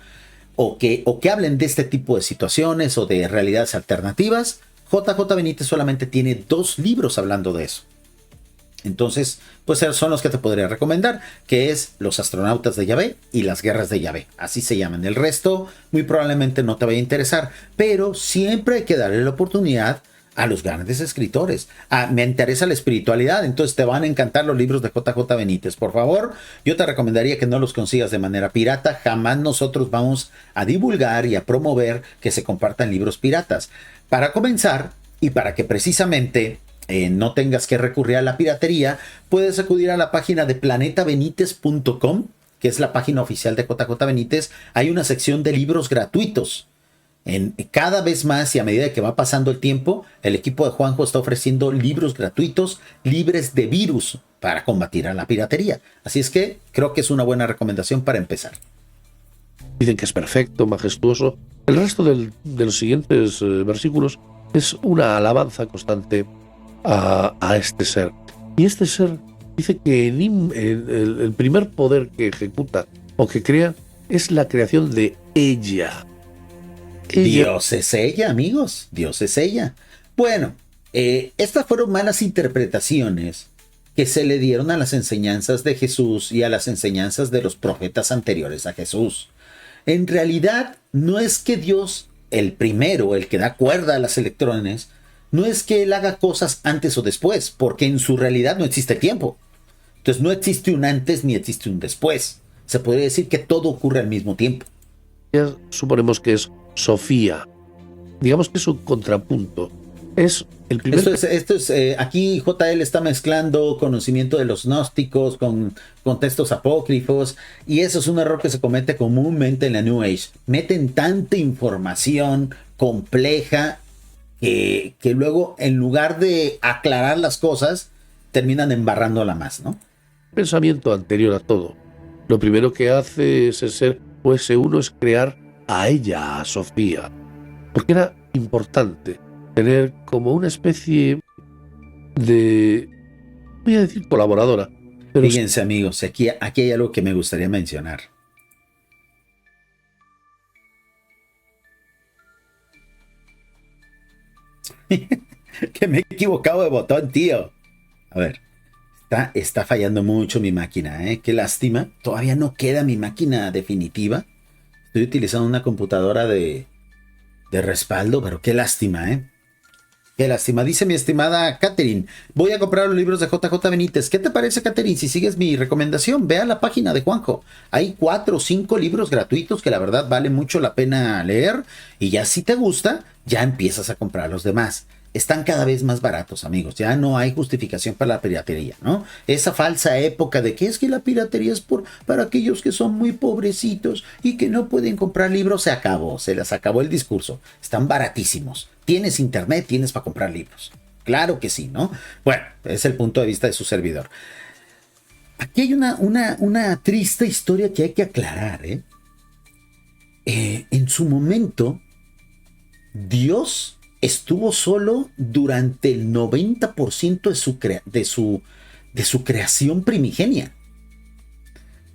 [SPEAKER 1] o que hablen de este tipo de situaciones o de realidades alternativas, JJ Benítez solamente tiene 2 libros hablando de eso. Entonces, pues son los que te podría recomendar, que es Los astronautas de Yahvé y Las guerras de Yahvé. Así se llaman. El resto muy probablemente no te vaya a interesar, pero siempre hay que darle la oportunidad a los grandes escritores. Me interesa la espiritualidad, entonces te van a encantar los libros de JJ Benítez. Por favor, yo te recomendaría que no los consigas de manera pirata. Jamás nosotros vamos a divulgar y a promover que se compartan libros piratas. Para comenzar, y para que precisamente no tengas que recurrir a la piratería, puedes acudir a la página de planetabenitez.com, que es la página oficial de JJ Benítez. Hay una sección de libros gratuitos. Cada vez más y a medida que va pasando el tiempo, el equipo de Juanjo está ofreciendo libros gratuitos libres de virus para combatir a la piratería. Así es que creo que es una buena recomendación para empezar.
[SPEAKER 3] Dicen que es perfecto, majestuoso. El resto de los siguientes versículos es una alabanza constante a este ser. Y este ser dice que el primer poder que ejecuta o que crea es la creación de ella.
[SPEAKER 1] Dios es ella, amigos. Dios es ella. Bueno, estas fueron malas interpretaciones que se le dieron a las enseñanzas de Jesús y a las enseñanzas de los profetas anteriores a Jesús. En realidad, no es que Dios, el primero, el que da cuerda a los electrones, no es que él haga cosas antes o después, porque en su realidad no existe tiempo. Entonces no existe un antes ni existe un después. Se podría decir que todo ocurre al mismo tiempo.
[SPEAKER 3] Ya suponemos que es Sofía. Digamos que es un contrapunto. Es el primer...
[SPEAKER 1] Aquí JL está mezclando conocimiento de los gnósticos con textos apócrifos, y eso es un error que se comete comúnmente en la New Age. Meten tanta información compleja que luego, en lugar de aclarar las cosas, terminan embarrándola más, ¿no?
[SPEAKER 3] Pensamiento anterior a todo. Lo primero que hace ese ser o ese uno es crear a ella, a Sofía, porque era importante tener como una especie de, voy a decir colaboradora. Pero
[SPEAKER 1] fíjense, amigos, aquí hay algo que me gustaría mencionar. Que me he equivocado de botón, tío. A ver, está fallando mucho mi máquina, ¿eh? Qué lástima. Todavía no queda mi máquina definitiva. Estoy utilizando una computadora de respaldo, pero qué lástima, ¿eh? Qué lástima. Dice mi estimada Catherine, voy a comprar los libros de JJ Benítez. ¿Qué te parece, Catherine? Si sigues mi recomendación, ve a la página de Juanjo. Hay 4 o 5 libros gratuitos que la verdad vale mucho la pena leer. Y ya si te gusta, ya empiezas a comprar los demás. Están cada vez más baratos, amigos. Ya no hay justificación para la piratería, ¿no? Esa falsa época de que es que la piratería es para aquellos que son muy pobrecitos y que no pueden comprar libros, se acabó. Se les acabó el discurso. Están baratísimos. Tienes internet, tienes para comprar libros. Claro que sí, ¿no? Bueno, es el punto de vista de su servidor. Aquí hay una triste historia que hay que aclarar, ¿eh? En su momento, Dios estuvo solo durante el 90% de su creación primigenia.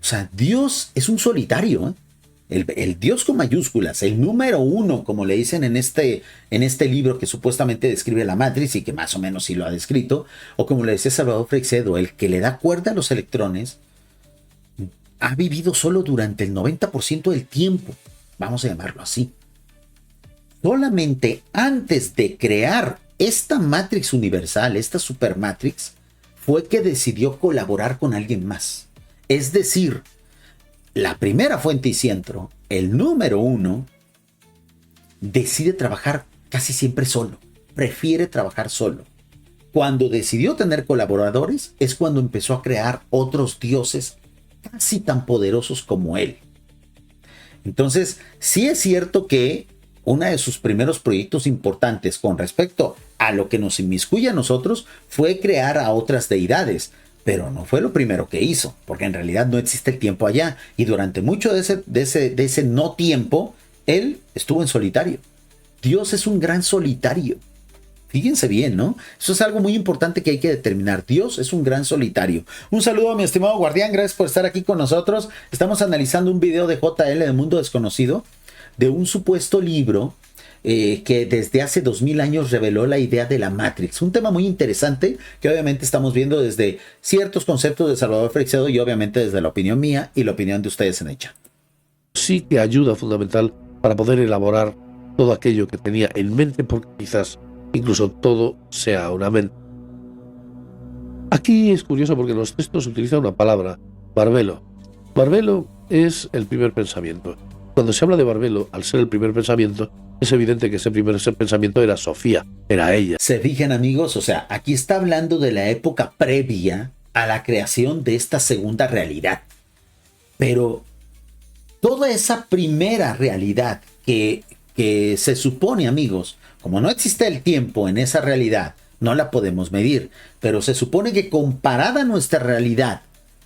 [SPEAKER 1] O sea, Dios es un solitario, ¿eh? El Dios con mayúsculas, el número 1, como le dicen en este libro que supuestamente describe la Matrix y que más o menos sí lo ha descrito, o como le decía Salvador Freixedo, el que le da cuerda a los electrones, ha vivido solo durante el 90% del tiempo, vamos a llamarlo así. Solamente antes de crear esta Matrix universal, esta Supermatrix, fue que decidió colaborar con alguien más. Es decir, la primera fuente y centro, el número 1, decide trabajar casi siempre solo. Prefiere trabajar solo. Cuando decidió tener colaboradores es cuando empezó a crear otros dioses casi tan poderosos como él. Entonces, sí es cierto que uno de sus primeros proyectos importantes con respecto a lo que nos inmiscuye a nosotros fue crear a otras deidades, pero no fue lo primero que hizo, porque en realidad no existe el tiempo allá, y durante mucho de ese no tiempo, él estuvo en solitario. Dios es un gran solitario. Fíjense bien, ¿no? Eso es algo muy importante que hay que determinar. Dios es un gran solitario. Un saludo a mi estimado guardián, gracias por estar aquí con nosotros. Estamos analizando un video de JL de Mundo Desconocido, de un supuesto libro que desde hace 2000 años reveló la idea de la Matrix. Un tema muy interesante que obviamente estamos viendo desde ciertos conceptos de Salvador Freixedo y obviamente desde la opinión mía y la opinión de ustedes en el chat.
[SPEAKER 3] Sí que ayuda fundamental para poder elaborar todo aquello que tenía en mente, porque quizás incluso todo sea una mente. Aquí es curioso porque en los textos se utiliza una palabra, barbelo. Barbelo es el primer pensamiento. Cuando se habla de Barbelo, al ser el primer pensamiento, es evidente que ese primer pensamiento era Sofía, era ella.
[SPEAKER 1] Se fijan, amigos, o sea, aquí está hablando de la época previa a la creación de esta segunda realidad. Pero toda esa primera realidad que se supone, amigos, como no existe el tiempo en esa realidad, no la podemos medir, pero se supone que comparada nuestra realidad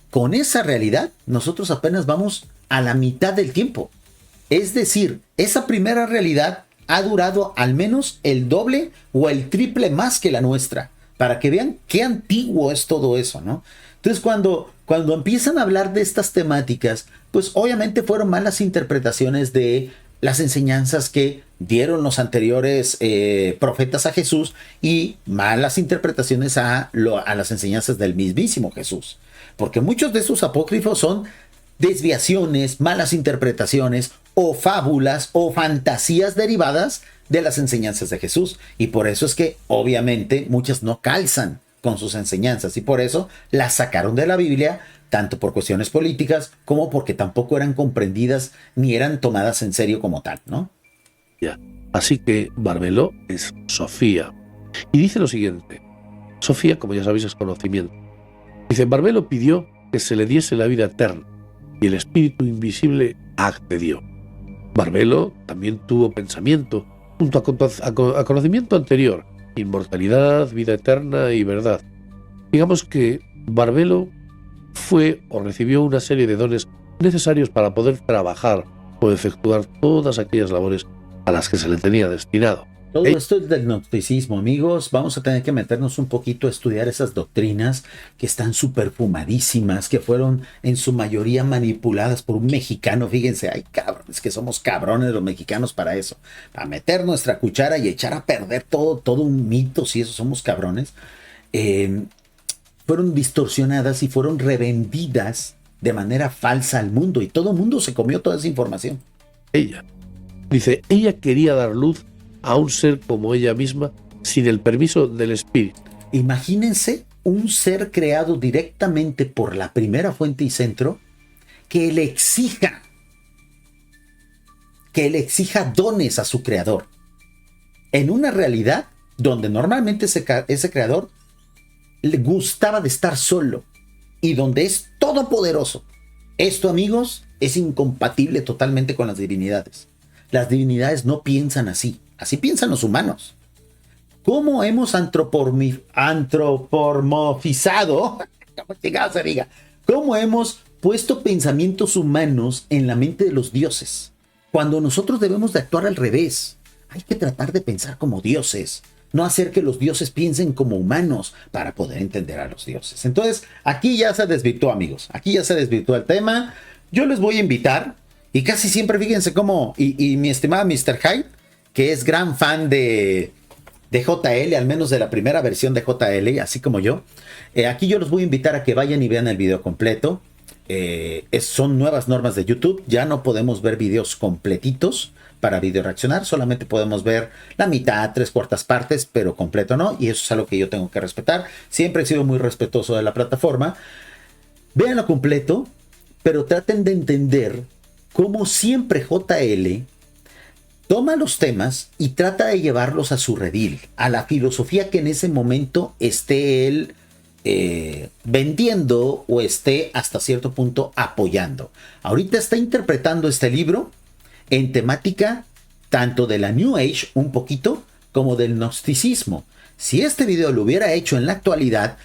[SPEAKER 1] con esa realidad, nosotros apenas vamos a la mitad del tiempo. Es decir, esa primera realidad ha durado al menos el doble o el triple más que la nuestra, para que vean qué antiguo es todo eso, ¿no? Entonces, cuando empiezan a hablar de estas temáticas, pues obviamente fueron malas interpretaciones de las enseñanzas que dieron los anteriores profetas a Jesús y malas interpretaciones a las enseñanzas del mismísimo Jesús. Porque muchos de esos apócrifos son desviaciones, malas interpretaciones o fábulas o fantasías derivadas de las enseñanzas de Jesús. Y por eso es que obviamente muchas no calzan con sus enseñanzas y por eso las sacaron de la Biblia, tanto por cuestiones políticas como porque tampoco eran comprendidas ni eran tomadas en serio como tal, ¿no?
[SPEAKER 3] Ya. Así que Barbelo es Sofía. Y dice lo siguiente. Sofía, como ya sabéis, es conocimiento. Dice, Barbelo pidió que se le diese la vida eterna y el espíritu invisible accedió. Barbelo también tuvo pensamiento, junto a conocimiento anterior, inmortalidad, vida eterna y verdad. Digamos que Barbelo fue o recibió una serie de dones necesarios para poder trabajar o efectuar todas aquellas labores a las que se le tenía destinado.
[SPEAKER 1] Todo esto es del gnosticismo, amigos. Vamos a tener que meternos un poquito a estudiar esas doctrinas que están súper fumadísimas, que fueron en su mayoría manipuladas por un mexicano. Fíjense, ay cabrones, que somos cabrones los mexicanos para eso. Para meter nuestra cuchara y echar a perder todo un mito, si eso somos cabrones. fueron distorsionadas y fueron revendidas de manera falsa al mundo, y todo el mundo se comió toda esa información.
[SPEAKER 3] Ella. Dice, ella quería dar luz a un ser como ella misma sin el permiso del espíritu.
[SPEAKER 1] Imagínense un ser creado directamente por la primera fuente y centro que le exija dones a su creador. En una realidad donde normalmente ese creador le gustaba de estar solo y donde es todopoderoso. Esto, amigos, es incompatible totalmente con las divinidades. Las divinidades no piensan así. Así piensan los humanos. ¿Cómo hemos antropomorfizado? ¿Cómo hemos puesto pensamientos humanos en la mente de los dioses? Cuando nosotros debemos de actuar al revés. Hay que tratar de pensar como dioses. No hacer que los dioses piensen como humanos para poder entender a los dioses. Entonces, aquí ya se desvirtuó, amigos. Aquí ya se desvirtuó el tema. Yo les voy a invitar, y casi siempre, fíjense cómo, y mi estimado Mr. Hyde, que es gran fan de JL, al menos de la primera versión de JL, así como yo. Aquí yo los voy a invitar a que vayan y vean el video completo. Son nuevas normas de YouTube. Ya no podemos ver videos completitos para video reaccionar, solamente podemos ver la mitad, 3/4 partes, pero completo no, y eso es algo que yo tengo que respetar. Siempre he sido muy respetuoso de la plataforma. Véanlo completo, pero traten de entender cómo siempre JL toma los temas y trata de llevarlos a su redil, a la filosofía que en ese momento esté él vendiendo o esté hasta cierto punto apoyando. Ahorita está interpretando este libro en temática tanto de la New Age un poquito como del gnosticismo. Si este video lo hubiera hecho en la actualidad,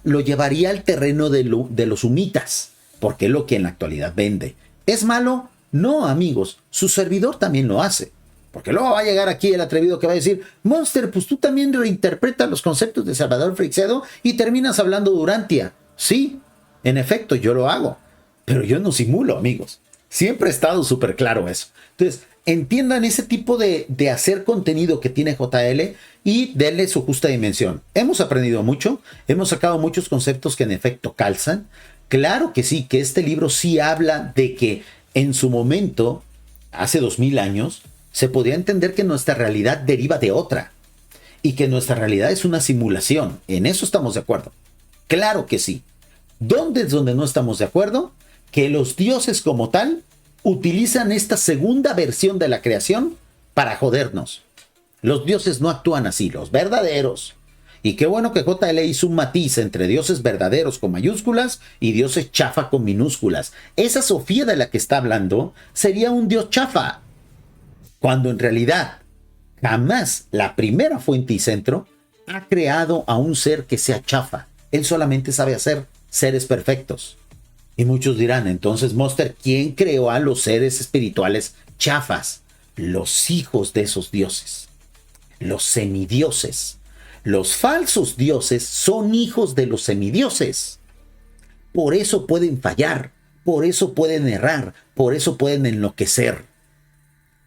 [SPEAKER 1] lo llevaría al terreno de los humitas, porque es lo que en la actualidad vende. ¿Es malo? No, amigos, su servidor también lo hace. Porque luego va a llegar aquí el atrevido que va a decir, Monster, pues tú también reinterpretas los conceptos de Salvador Freixedo y terminas hablando de Urantia. Sí, en efecto, yo lo hago, pero yo no simulo, amigos. Siempre ha estado súper claro eso. Entonces, entiendan ese tipo de hacer contenido que tiene JL y denle su justa dimensión. Hemos aprendido mucho, hemos sacado muchos conceptos que en efecto calzan. Claro que sí, que este libro sí habla de que en su momento, hace 2000 años, se podía entender que nuestra realidad deriva de otra y que nuestra realidad es una simulación. En eso estamos de acuerdo. Claro que sí. ¿Dónde es donde no estamos de acuerdo? Que los dioses como tal utilizan esta segunda versión de la creación para jodernos. Los dioses no actúan así, los verdaderos. Y qué bueno que JL hizo un matiz entre dioses verdaderos con mayúsculas y dioses chafa con minúsculas. Esa Sofía de la que está hablando sería un dios chafa, cuando en realidad jamás la primera fuente y centro ha creado a un ser que sea chafa. Él solamente sabe hacer seres perfectos. Y muchos dirán, entonces, Monster, ¿quién creó a los seres espirituales chafas? Los hijos de esos dioses, los semidioses. Los falsos dioses son hijos de los semidioses. Por eso pueden fallar, por eso pueden errar, por eso pueden enloquecer.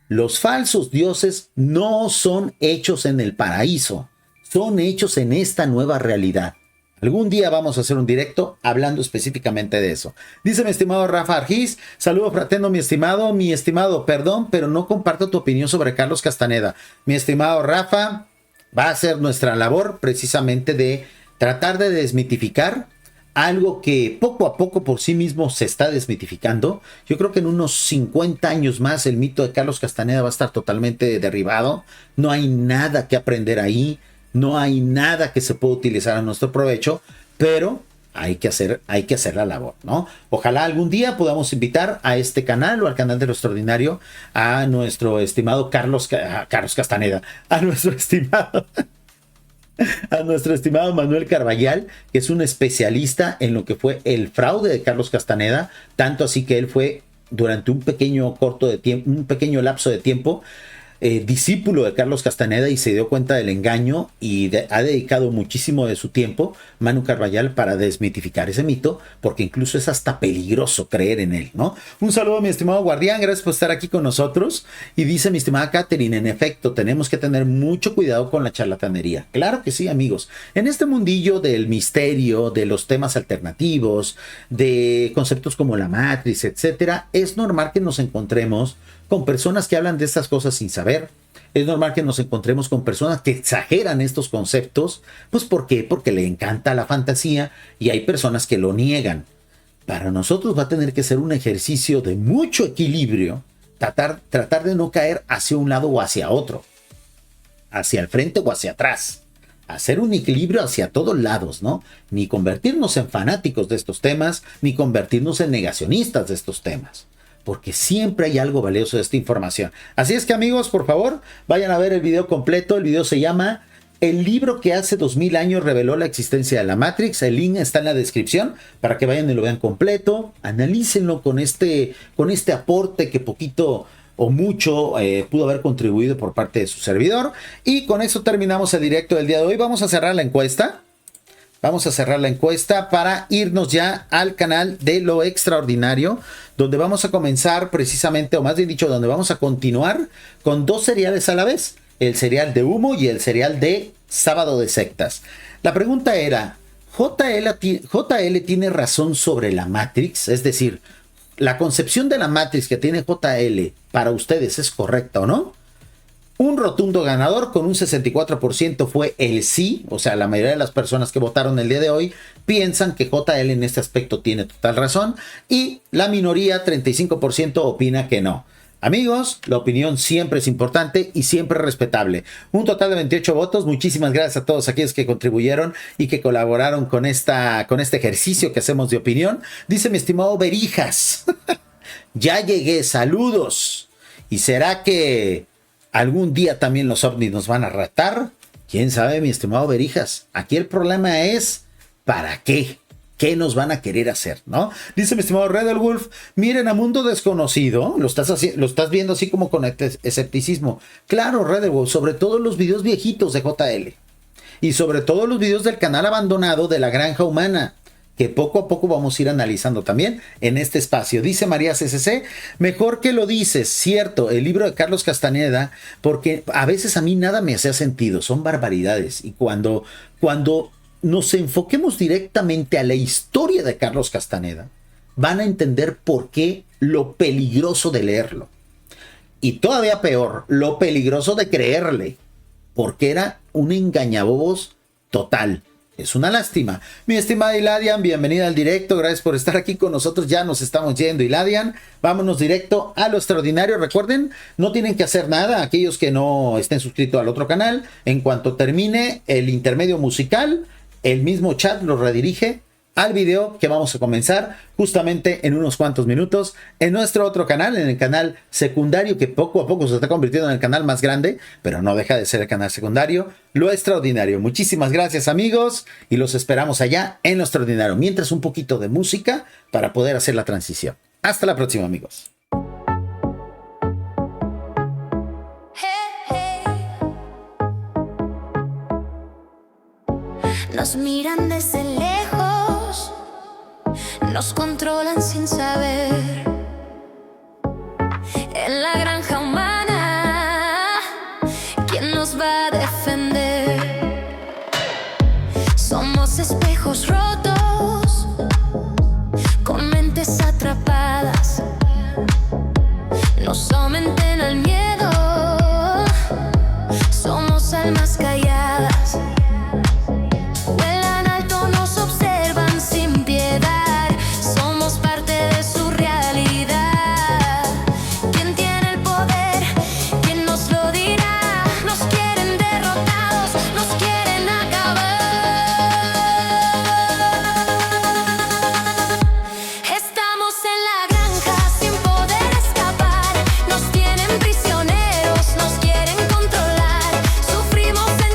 [SPEAKER 1] Los falsos dioses no son hechos en el paraíso, son hechos en esta nueva realidad. Algún día vamos a hacer un directo hablando específicamente de eso. Dice mi estimado Rafa Argiz, saludo fraterno mi estimado, perdón, pero no comparto tu opinión sobre Carlos Castaneda. Mi estimado Rafa, va a ser nuestra labor precisamente de tratar de desmitificar algo que poco a poco por sí mismo se está desmitificando. Yo creo que en unos 50 años más el mito de Carlos Castaneda va a estar totalmente derribado. No hay nada que aprender ahí. No hay nada que se pueda utilizar a nuestro provecho, pero hay que hacer la labor, ¿no? Ojalá algún día podamos invitar a este canal o al canal de lo extraordinario a nuestro estimado Carlos Castaneda, a nuestro estimado Manuel Carballal, que es un especialista en lo que fue el fraude de Carlos Castaneda, tanto así que él fue durante un pequeño lapso de tiempo discípulo de Carlos Castaneda y se dio cuenta del engaño y ha dedicado muchísimo de su tiempo, Manu Carvajal, para desmitificar ese mito, porque incluso es hasta peligroso creer en él, ¿no? Un saludo, mi estimado Guardián, gracias por estar aquí con nosotros. Y dice mi estimada Catherine, en efecto, tenemos que tener mucho cuidado con la charlatanería. Claro que sí, amigos. En este mundillo del misterio, de los temas alternativos, de conceptos como la Matrix, etcétera, es normal que nos encontremos con personas que hablan de estas cosas sin saber. Es normal que nos encontremos con personas que exageran estos conceptos. Pues ¿por qué? Porque le encanta la fantasía y hay personas que lo niegan. Para nosotros va a tener que ser un ejercicio de mucho equilibrio, tratar de no caer hacia un lado o hacia otro, hacia el frente o hacia atrás. Hacer un equilibrio hacia todos lados, ¿no? Ni convertirnos en fanáticos de estos temas, ni convertirnos en negacionistas de estos temas, porque siempre hay algo valioso de esta información. Así es que, amigos, por favor, vayan a ver el video completo. El video se llama El libro que hace 2000 años reveló la existencia de la Matrix. El link está en la descripción para que vayan y lo vean completo. Analícenlo con este aporte que poquito o mucho pudo haber contribuido por parte de su servidor. Y con eso terminamos el directo del día de hoy. Vamos a cerrar la encuesta. Vamos a cerrar la encuesta para irnos ya al canal de Lo Extraordinario, donde vamos a comenzar precisamente, o más bien dicho, donde vamos a continuar con dos seriales a la vez. El serial de Humo y el serial de Sábado de Sectas. La pregunta era, ¿JL tiene razón sobre la Matrix? Es decir, ¿la concepción de la Matrix que tiene JL para ustedes es correcta o no? Un rotundo ganador con un 64% fue el sí, o sea, la mayoría de las personas que votaron el día de hoy piensan que JL en este aspecto tiene total razón, y la minoría, 35%, opina que no. Amigos, la opinión siempre es importante y siempre respetable. Un total de 28 votos. Muchísimas gracias a todos aquellos que contribuyeron y que colaboraron con este ejercicio que hacemos de opinión. Dice mi estimado Berijas, ya llegué, saludos. ¿Y será que algún día también los ovnis nos van a ratar? ¿Quién sabe, mi estimado Berijas? Aquí el problema es, ¿para qué? ¿Qué nos van a querer hacer, no? Dice mi estimado Redwolf, miren, a Mundo Desconocido, lo estás viendo así como con escepticismo. Claro, Redwolf, sobre todo los videos viejitos de JL. Y sobre todo los videos del canal abandonado de La Granja Humana, que poco a poco vamos a ir analizando también en este espacio. Dice María CCC, mejor que lo dices, cierto, el libro de Carlos Castaneda, porque a veces a mí nada me hacía sentido, son barbaridades. Y cuando nos enfoquemos directamente a la historia de Carlos Castaneda, van a entender por qué lo peligroso de leerlo. Y todavía peor, lo peligroso de creerle, porque era un engañabobos total. Es una lástima. Mi estimada Iladian, bienvenida al directo. Gracias por estar aquí con nosotros. Ya nos estamos yendo, Iladian. Vámonos directo a Lo Extraordinario. Recuerden, no tienen que hacer nada. Aquellos que no estén suscritos al otro canal, en cuanto termine el intermedio musical, el mismo chat los redirige al video que vamos a comenzar justamente en unos cuantos minutos en nuestro otro canal, en el canal secundario, que poco a poco se está convirtiendo en el canal más grande, pero no deja de ser el canal secundario, Lo Extraordinario. Muchísimas gracias, amigos, y los esperamos allá en Lo Extraordinario. Mientras, un poquito de música para poder hacer la transición. Hasta la próxima, amigos.
[SPEAKER 4] Nos miran desde lejos, nos controlan sin saber. En la granja humana, ¿quién nos va a defender? Somos espejos rotos, con mentes atrapadas. Nos someten al miedo, somos almas calladas. Nos tienen prisioneros, nos quieren controlar. Sufrimos en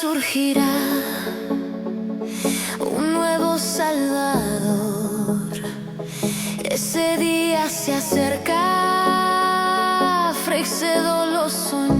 [SPEAKER 4] surgirá un nuevo Salvador. Ese día se acerca, Freixedo lo soñó.